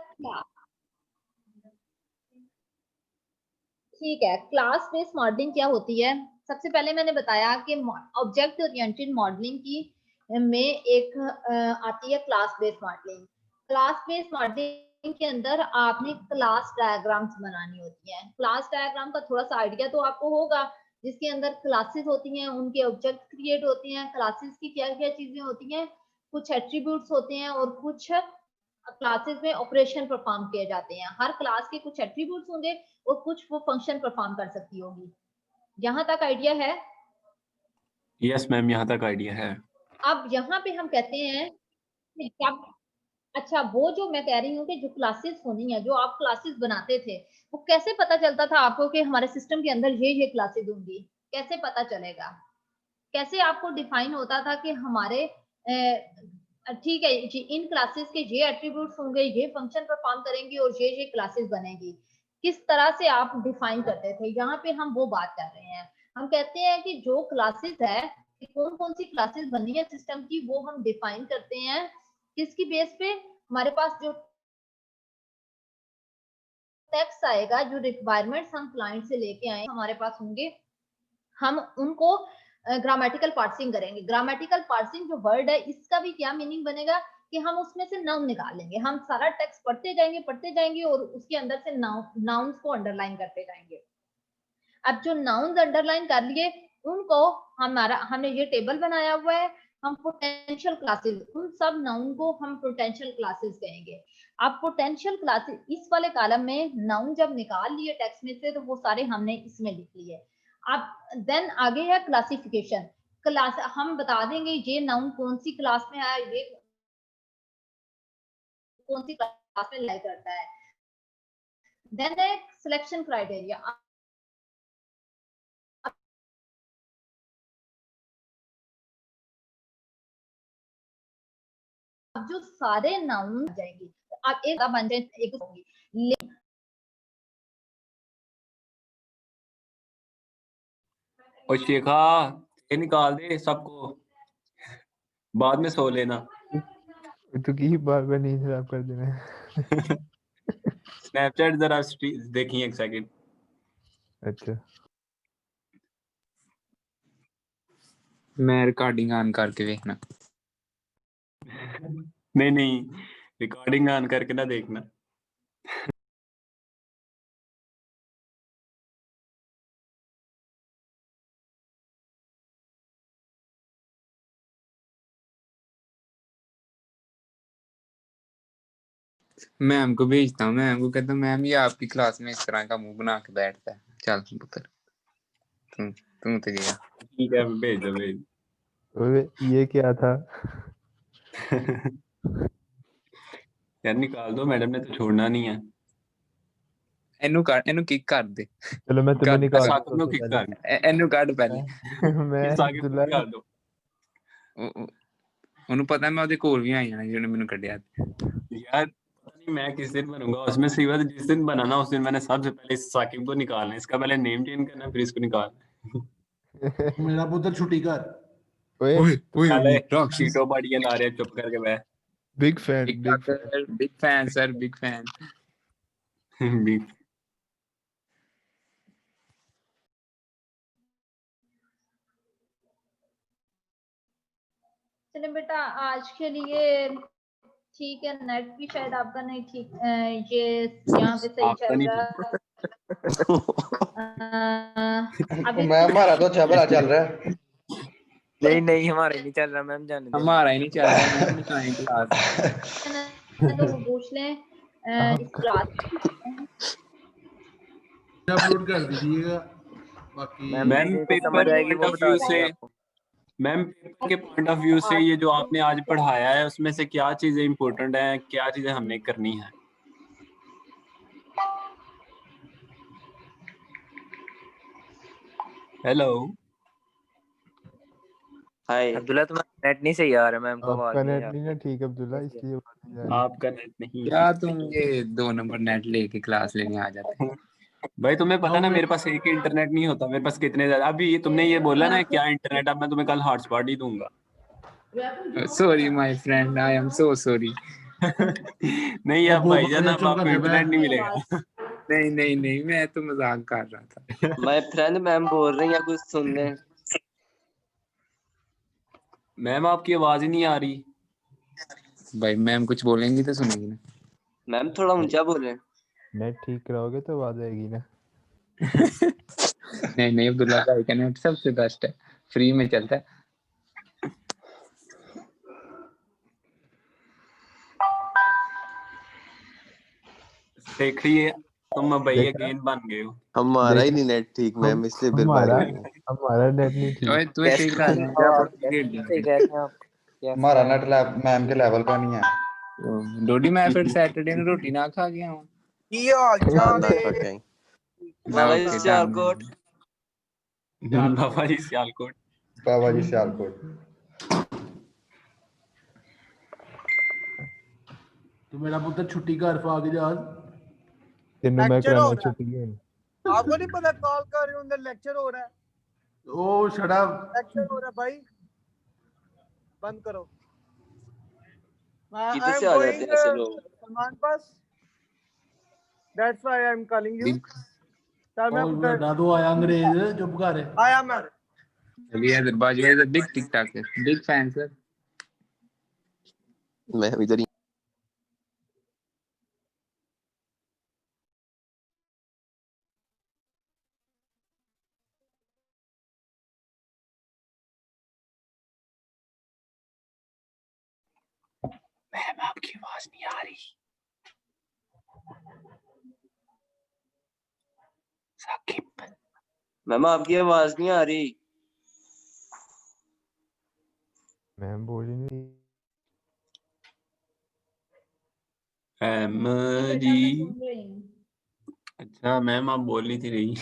ठीक है, क्लास बेस्ड मॉडलिंग क्या होती है? सबसे पहले मैंने बताया कि ऑब्जेक्ट ओरिएंटेड मॉडलिंग की में एक आती है class based modelling. Class based modelling के अंदर आपने क्लास डायग्राम्स बनानी होती है। क्लास डायग्राम का थोड़ा सा आइडिया तो आपको होगा, जिसके अंदर क्लासेस होती हैं, उनके ऑब्जेक्ट क्रिएट होते हैं। क्लासेस की क्या क्या चीजें होती हैं, कुछ एट्रीब्यूट्स होते हैं और कुछ क्लासेस में ऑपरेशन परफॉर्म किए जाते हैं। हर क्लास के कुछ एट्रीब्यूट्स होंगे और कुछ वो फंक्शन परफॉर्म कर सकती होगी। यहाँ तक आइडिया है? यस मैम, यहाँ तक आइडिया है। अब यहाँ पे हम कहते हैं कि जब, अच्छा वो जो मैं कह रही हूँ कि जो क्लासेस होनी है, जो आप क्लासेस बनाते थे, वो कैसे पता चलता था आपको कि हमारे सिस्टम के अंदर ये क्लासेस होंगी? कैसे पता चलेगा? कैसे आपको डिफाइन होता था कि हमारे ठीक है जी, इन क्लासेस के ये एट्रीब्यूट्स होंगे, ये फंक्शन परफॉर्म करेंगी और ये क्लासेस बनेगी? किस तरह से आप डिफाइन करते थे? यहाँ पे हम वो बात कर रहे हैं। हम कहते हैं कि जो क्लासेस है, कौन कौन सी क्लासेस बनी है सिस्टम की, वो हम डिफाइन करते हैं किसकी बेस पे? हमारे पास जो टेक्स्ट आएगा, जो रिक्वायरमेंट्स हम क्लाइंट से लेके आए हमारे पास होंगे, हम उनको ग्रामेटिकल पार्सिंग करेंगे। ग्रामेटिकल पार्सिंग जो वर्ड है, इसका भी क्या मीनिंग बनेगा कि हम उसमें से नाउन निकालेंगे। हम सारा टेक्स्ट पढ़ते जाएंगे और उसके अंदर से नाउन्स को अंडरलाइन करते जाएंगे। अब जो नाउन्स अंडरलाइन कर लिए, उनको हमने ये टेबल बनाया हुआ है, हम पोटेंशियल क्लासेस, उन सब नाउन को हम पोटेंशियल क्लासेस कहेंगे। अब पोटेंशियल क्लासेस इस वाले कॉलम में नाउन जब निकाल लिए टेक्स्ट में से, तो वो सारे हमने इसमें लिख लिए। अब देन आगे है क्लासिफिकेशन। क्लास हम बता देंगे ये नाउन कौन सी क्लास में आया, ये कौन सी क्लास में लाई करता है। देन है सिलेक्शन क्राइटेरिया। अब जो सारे नाउन जाएंगे, अब एक बन जाए, एक होंगी। और शेखा, ये निकाल दे सबको, बाद में सो लेना। तो की बार बार नींद खराब कर देना। स्नैपचैट जरा देखिए एक सेकंड। अच्छा मैं रिकॉर्डिंग ऑन करके देखना। नहीं नहीं, रिकॉर्डिंग ऑन करके ना देखना। मैम को भेजता हूँ, मैम को कहता हूँ मैम ये आपकी क्लास में इस तरह का मुंह बना के बैठता है। चल पुत्र, तुम तो गया। ठीक है, भेज दो भेज ओए ये क्या था? यार निकाल दो, मैडम ने तो छोड़ना नहीं है। एनू किक कर दे। चलो मैं तुम्हें कर निकाल साकिब दूँ ਨੂੰ सबसे किक पहले। कर, एनू काट पहले। मैं साकिब ਨੂੰ अब्दुल्ला निकाल दो। ਉਹਨੂੰ ਪਤਾ ਮੈਂ ਉਹਦੇ ਕੋਲ ਵੀ ਆ ਜਾਣਾ ਜਿਹਨੇ ਮੈਨੂੰ ਕੱਢਿਆ। यार पता नहीं मैं किस दिन बनूंगा उसमें, सिवा जिस दिन बनाना उस दिन मैंने सबसे पहले इस साकिब को निकालना है, इसका पहले नेम चेंज करना है, फिर इसको निकालना है। मेरा पुत्र छुट्टी कर। ओए ओए ओए साले राक्षस। शीटो बाड़ियां ला रहे हैं, चुप करके बैठ। Big fan big fan sir, big fan. चले बेटा आज के लिए ठीक है, नेट भी शायद आपका नहीं ठीक, ये यहाँ पे सही आपका चल नहीं रहा ठीक। अभी मैं हमारा तो अच्छा भला चल रहा है। नहीं नहीं हमारा नहीं चल रहा मैम, जाने दो। हमारा ही नहीं चल रहा मैम, निकालें क्लास। तो वो पूछ लें इस क्लास अपलोड कर दीजिएगा बाकी। मैम पेपर के पॉइंट ऑफ व्यू से, मैम पेपर के पॉइंट ऑफ व्यू से ये जो आपने आज पढ़ाया है उसमें से क्या चीजें इंपॉर्टेंट हैं, क्या चीजें हमने करनी है? Hello hi. अब्दुल्ला तुम्हारा नेट नहीं सही आ रहा, मैम को आवाज आपका नहीं नेट आ नहीं ना ठीक अब्दुल्ला, इसलिए आवाज नहीं जा रही। आपका नेट नहीं क्या तुम ये 2 नंबर नेट लेके क्लास लेने आ जाते भाई, तुम्हें पता ना मेरे पास एक ही इंटरनेट नहीं होता, मेरे पास कितने ज्यादा। अभी तुमने ये बोला ना क्या इंटरनेट, अब मैं तुम्हें कल हॉटस्पॉट ही दूंगा। हैं? Sorry my friend, I am so sorry. नहीं अब वो भाईजान, अब चुप आपको कर इंटरनेट नहीं मिलेगा। नहीं नहीं नहीं, मैं तो मजाक कर रहा था। माय फ्रेंड मैम बोल रही है कुछ सुन ले। मैम आपकी आवाज ही नहीं आ रही। भाई मैम कुछ बोलेंगी तो सुनेगी ना। मैम थोड़ा ऊंचा बोले। नेट ठीक कराओगे तो आवाज आएगी ना। नहीं नहीं, अब्दुल्ला भाई का नेट सबसे बेस्ट है, फ्री में चलता है। देखिए तुम भाई देखा अगेन बन गए हो। हमारा ही देखा नहीं नेट ठीक मैम, इसलिए फिर बात हमारा कर रहे हैं। हमारा नेट नहीं ठीक। ओए तू ठीक कर रहा है क्या? सही कह रहे हैं आप। हमारा नेट मैम के लेवल का नहीं है। डोडी मैं फिर सैटरडे ਨੂੰ ਰੋਟੀ ਨਾ ਖਾ ਗਿਆ ਹਾਂ। ਕੀ ਹਾਲ हाँ ना खा के आई। बाबा जी सियालकोट। बाबा जी सियालकोट। बाबा जी सियालकोट। तो मेरा पुत्र छुट्टी कर फाग जहाज। तेनों मैं कराना छुट्टी है। आपको नहीं पता कॉल कर रहे हो, अंदर लेक्चर हो रहा है। ओ शट अप। लेक्चर हो रहा है भाई, बंद करो। किधर से आ जाते हैं ऐसे लोग? सलमान पास, that's why I am calling you. और बड़ा तो आया अंग्रेज, चुप कर। आया मैं। चलिए इधर बाजू इधर बिग टिकटॉक है, बिग फैन सर। मैं इधर ही। मैम आपकी आवाज नहीं आ रही। साकिब मैम आपकी आवाज नहीं आ रही। मैम बोल ही नहीं। मैम बेटा जी। मैं सुन रही हूँ। अच्छा मैम आप बोल नहीं थी रही।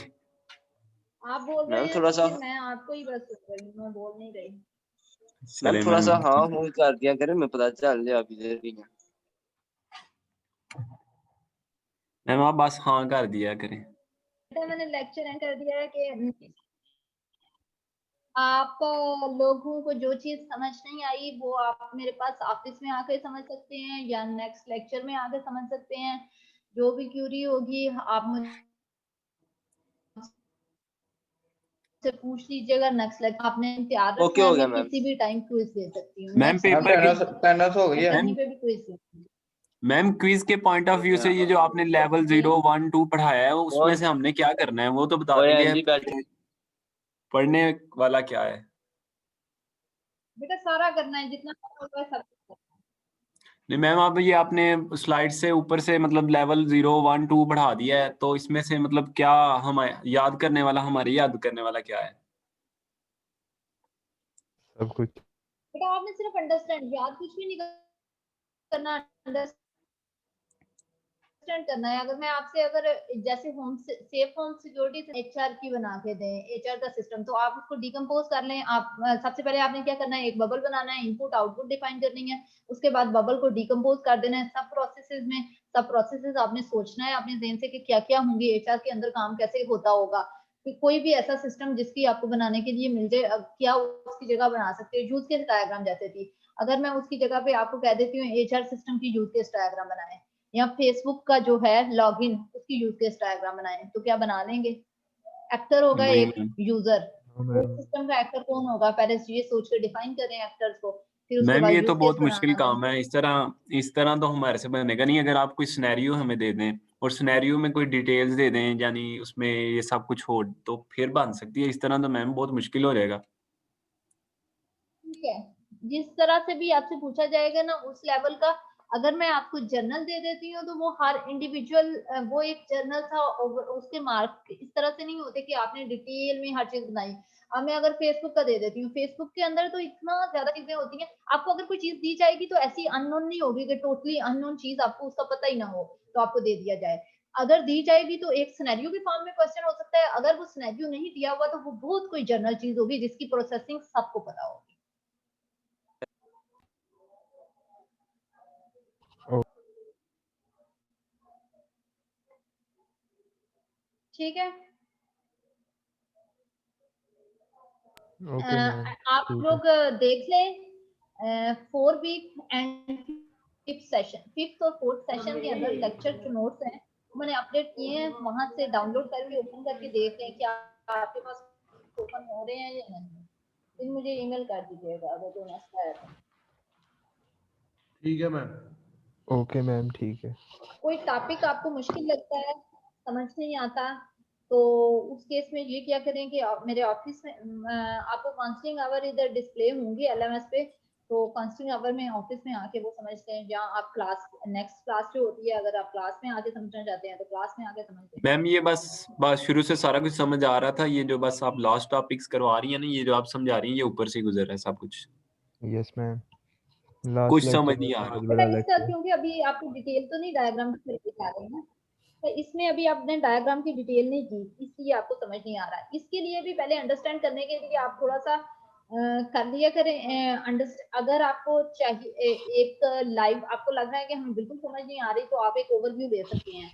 आप बोल रहे मैम हैं थोड़ा तो सा, फिर मैं आपको ही बस सुन रही हूँ, मैं बोल नहीं रही। मैम चले थोड़ा सा हाँ मैम। हूँ कर दिया करें, मैं पता चल जाए आप इधर ही हैं। मैम आप बस हाँ कर दिया करें। बेटा मैंने लेक्चर एंड कर दिया है कि आप लोगों को जो चीज समझ नहीं आई वो आप मेरे पास ऑफिस में आकर समझ सकते हैं या नेक्स्ट लेक्चर में आकर समझ सकते हैं। जो भी क्यूरी होगी आप मुझे से पूछ लीजिएगा नेक्स्ट लेक्चर आपने तैयार रखना ओके है, हो गया मैं मैम। किसी भी टाइम क्विज दे सकती हूँ मैम Next पेपर week के अटेंडेंस हो गई है। कहीं पे भी क्विज दे सकती हूँ। मैम क्विज के पॉइंट ऑफ व्यू से ये जो आपने लेवल 0 1 2 पढ़ाया है उसमें कौन? से हमने क्या करना है वो तो बता ओए दीजिए। एनजी बैठ पढ़ने वाला क्या है? बेटा सारा करना है, जितना होगा सब करना है। नहीं मैम, अब ये आपने स्लाइड से ऊपर से मतलब लेवल 0 1 2 बढ़ा दिया है, तो इसमें से मतलब क्या हम याद करने वाला, हमारे याद करने वाला क्या है? सब कुछ। बेटा आपने सिर्फ अंडरस्टैंड, याद कुछ भी नहीं करना, अंडरस्टैंड करना है। अगर मैं आपसे अगर जैसे home safe home security HR की बना के दें, एचआर का सिस्टम, तो आप उसको डिकम्पोज कर लें। आप सबसे पहले आपने क्या करना है, एक बबल बनाना है, इनपुट आउटपुट डिफाइन करनी है, उसके बाद बबल को डिकम्पोज कर देना है। सब प्रोसेसेस आपने सोचना है अपने ज़हन से कि क्या क्या होंगे, एचआर के अंदर काम कैसे होता होगा, कि कोई भी ऐसा सिस्टम जिसकी आपको बनाने के लिए मिल जाए, क्या उसकी जगह बना सकते हैं। यूज केस डायग्राम जैसे थी, अगर मैं उसकी जगह पे आपको कह देती हूँ एचआर सिस्टम की यूज केस डायग्राम बनाएं, या फेसबुक का जो है लॉगिन उसकी यूज केस डायग्राम बनाएं, तो क्या बना लेंगे? एक्टर होगा वही एक मैम। यूजर, हाँ तो मैम। सिस्टम का एक्टर कौन होगा, पहले ये सोच कर डिफाइन करें एक्टर्स को, फिर उसके मैम बाद ये यूज तो केस बहुत मुश्किल बनाना दें। काम है, इस तरह तो हमारे से बनेगा नहीं। अगर आप कोई सिनेरियो हमें दे दें और सिनेरियो में कोई डिटेल्स दे दें, यानी उसमें ये सब कुछ हो, तो फिर बन सकती है। इस तरह तो मैम बहुत मुश्किल हो जाएगा। ठीक है, जिस तरह से भी आपसे पूछा जाएगा ना उस लेवल का, अगर मैं आपको जर्नल दे देती हूँ तो वो हर इंडिविजुअल, वो एक जर्नल था, उसके मार्क इस तरह से नहीं होते कि आपने डिटेल में हर चीज बनाई। अब मैं अगर फेसबुक का दे देती हूँ, फेसबुक के अंदर तो इतना ज्यादा चीजें होती हैं, आपको अगर कोई चीज दी जाएगी तो ऐसी अननोन नहीं होगी कि टोटली अननोन चीज आपको उसका पता ही ना हो तो आपको दे दिया जाए। अगर दी जाएगी तो एक सिनेरियो के फॉर्म में क्वेश्चन हो सकता है, अगर वो सिनेरियो नहीं दिया हुआ तो वो बहुत कोई जर्नल चीज होगी जिसकी प्रोसेसिंग सबको पता होगी। ठीक है, ओके मैम। आप ठीक है। लोग देख लें 4 वीक एंड 5th और 4th सेशन के अंदर लेक्चर जो नोट्स हैं मैंने अपडेट किए हैं, वहां से डाउनलोड करके ओपन करके देख लें कि आपके पास ओपन हो रहे हैं या नहीं, फिर मुझे ईमेल कर दीजिएगा अगर कोई मसला है तो। ठीक है मैम। ओके मैम ठीक है। कोई टॉपिक आपको मुश्किल लगता है, समझ नहीं आता, तो उस केस में ये क्या करें कि मेरे ऑफिस में आपको काउंसलिंग आवर इधर डिस्प्ले होंगे एलएमएस पे, तो काउंसलिंग आवर में ऑफिस में आके वो समझते हैं, जहाँ आप क्लास नेक्स्ट क्लास जो होती है, अगर आप क्लास में आके समझना चाहते हैं तो क्लास में आके समझते हैं। मैम ये बस शुरू से सारा कुछ समझ आ रहा था, ये जो बस आप लास्ट टॉपिक्स करवा रही है ना, ये जो आप समझा रही हैं, ये ऊपर से गुजर रहा है सब कुछ, यस मैम। लास्ट कुछ समझ लेक्चर नहीं आ बहुत रहा। बेटा बड़ा इस लेक्चर। क्योंकि अभी आपको डिटेल तो नहीं डायग्राम की जा रही है ना, तो इसमें अभी आपने डायग्राम की डिटेल नहीं की, इसलिए आपको समझ नहीं आ रहा है। इसके लिए भी पहले अंडरस्टैंड करने के लिए आप थोड़ा सा कर लिया करें अगर आपको चाहिए एक लाइव आपको लग रहा है कि हमें बिल्कुल समझ नहीं आ रही, तो आप एक ओवरव्यू ले सकते हैं।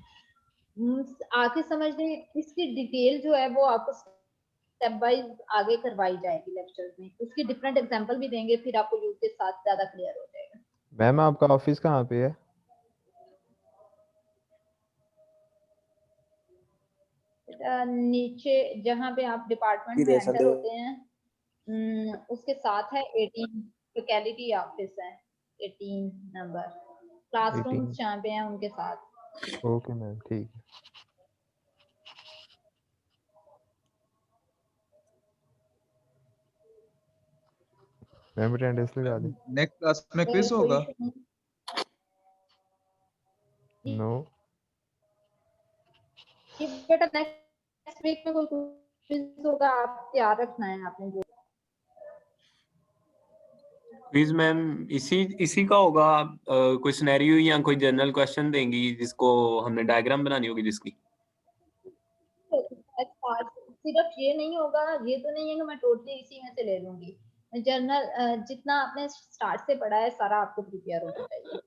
आके समझने इसकी डिटेल जो है वो आपको स्टेप वाइज आगे करवाई जाएगी लेक्चर्स में, उसकी डिफरेंट एग्जांपल भी देंगे, फिर आपको यूज के साथ ज्यादा क्लियर हो जाएगा। मैम आपका ऑफिस कहाँ पे है? नीचे जहाँ पे आप डिपार्टमेंट में एंटर होते हैं, उसके साथ है 18 फैकल्टी ऑफिस है, 18 नंबर, क्लासरूम्स 18। जहाँ पे हैं उनके साथ। ओके मैम ठीक है। मैम अटेंडेंस लगा दें। नेक्स्ट क्लास में क्विज कोई होगा? इशू नहीं। नो। ये बेटा नेक्स्ट वीक में कोई क्विज होगा, आप तैयार रखना है आपने जो। क्विज मैम इसी का होगा, कोई सिनेरियो या कोई जनरल क्वेश्चन देंगी जिसको हमने डायग्राम बनानी होगी जिसकी। सिर्फ ये नहीं होगा, ये तो नहीं है कि मैं टोटली इसी में से ले लूंगी, जर्नल जितना आपने स्टार्ट से पढ़ा है सारा आपको प्रिपेयर होना चाहिए।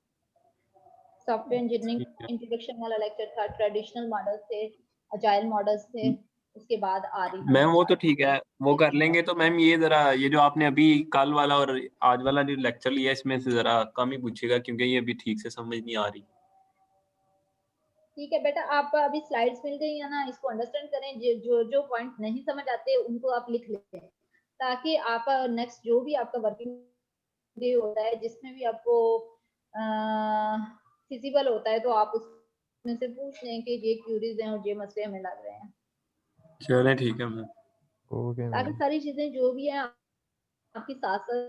सॉफ्टवेयर इंजीनियरिंग इंट्रोडक्शन वाला लेक्चर था, ट्रेडिशनल मॉडल्स थे, अजाइल मॉडल्स थे, उसके बाद आरी मैम हमने वो तो स्टार्ट ठीक है, वो कर लेंगे। तो मैम ये जरा ये जो आपने अभी कल वाला और आज वाला जो लेक्चर लिया, इसमें से जरा कम ही पूछेगा, क्योंकि ये अभी ठीक से समझ नहीं आ रही। ठीक है बेटा, आप अभी स्लाइड्स मिल गई है ना, इसको अंडरस्टैंड करें, जो जो पॉइंट नहीं समझ आते उनको आप लिख लें, ताकि आप नेक्स्ट जो भी आपका वर्किंग डे होता है जिसमें भी आपको फिजिबल होता है तो आप उसमें से पूछ लें कि ये क्यूरीज हैं और ये मसले हमें लग रहे हैं, चलें ठीक है मैम। ओके ताकि मैम। सारी चीजें जो भी है आपकी साथ साथ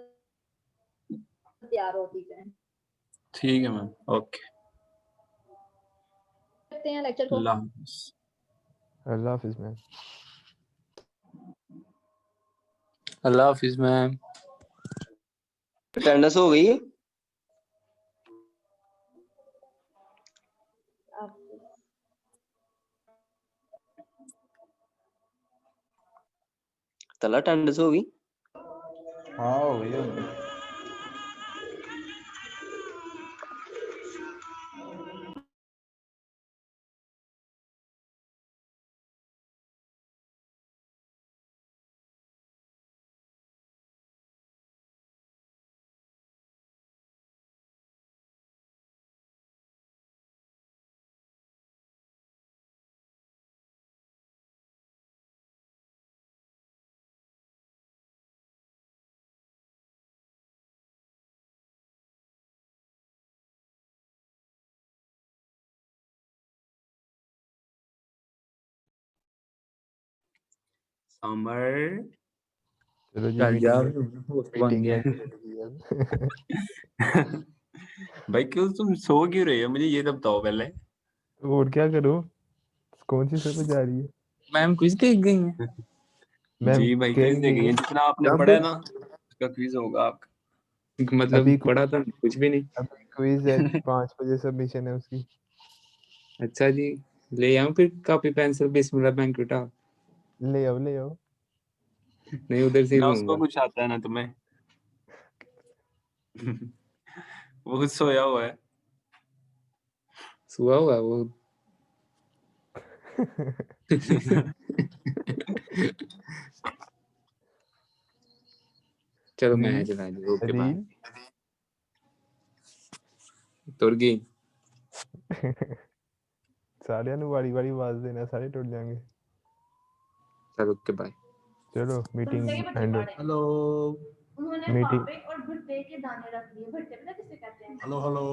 तैयार होती जाए। ठीक है मैम, ओके। करते हैं लेक्चर को। अल्लाह हाफिज़। अल्लाह हाफिज मैम। अल्लाह हाफिज मैम। अटेंडेंस हो गई है? तला अटेंडेंस हो गई? हाँ हो गई होगी। समर चलो जी चल जा मीटिंग एंड होगी अब। भाई क्यों तुम सो क्यों रहे हो, मुझे ये तो बताओ पहले। और क्या करूं, कौन सी समझ आ रही है? मैम कुछ देख गई हैं? मैम जी भाई, कह क्विज ही देखेंगे, गई है। जितना आपने कब? पढ़ा है ना उसका क्विज होगा आपका। मतलब अभी पढ़ा तो कुछ भी नहीं। अभी क्विज है, 5 बजे सबमिशन है उसकी। अच्छा जी, ले आऊं फिर कॉपी पेंसिल बिस्मिल्लाह बैंक उठा? ले आओ ले आओ। नहीं उधर से ही ना उसको लूंगा। कुछ आता है ना तुम्हें। वो खुद सोया हुआ है। सुआ हुआ वो। चलो मैं रील चला दी, ओके बाय। रील तुर गई। सारिਆਂ ਨੂੰ ਵਾਰੀ ਵਾਰੀ ਆਵਾਜ਼ ਦੇਣਾ, ਸਾਰੇ ਟੁੱਟ ਜਾਣਗੇ। चलो ओके बाय। चलो meeting and. Hello meeting hello hello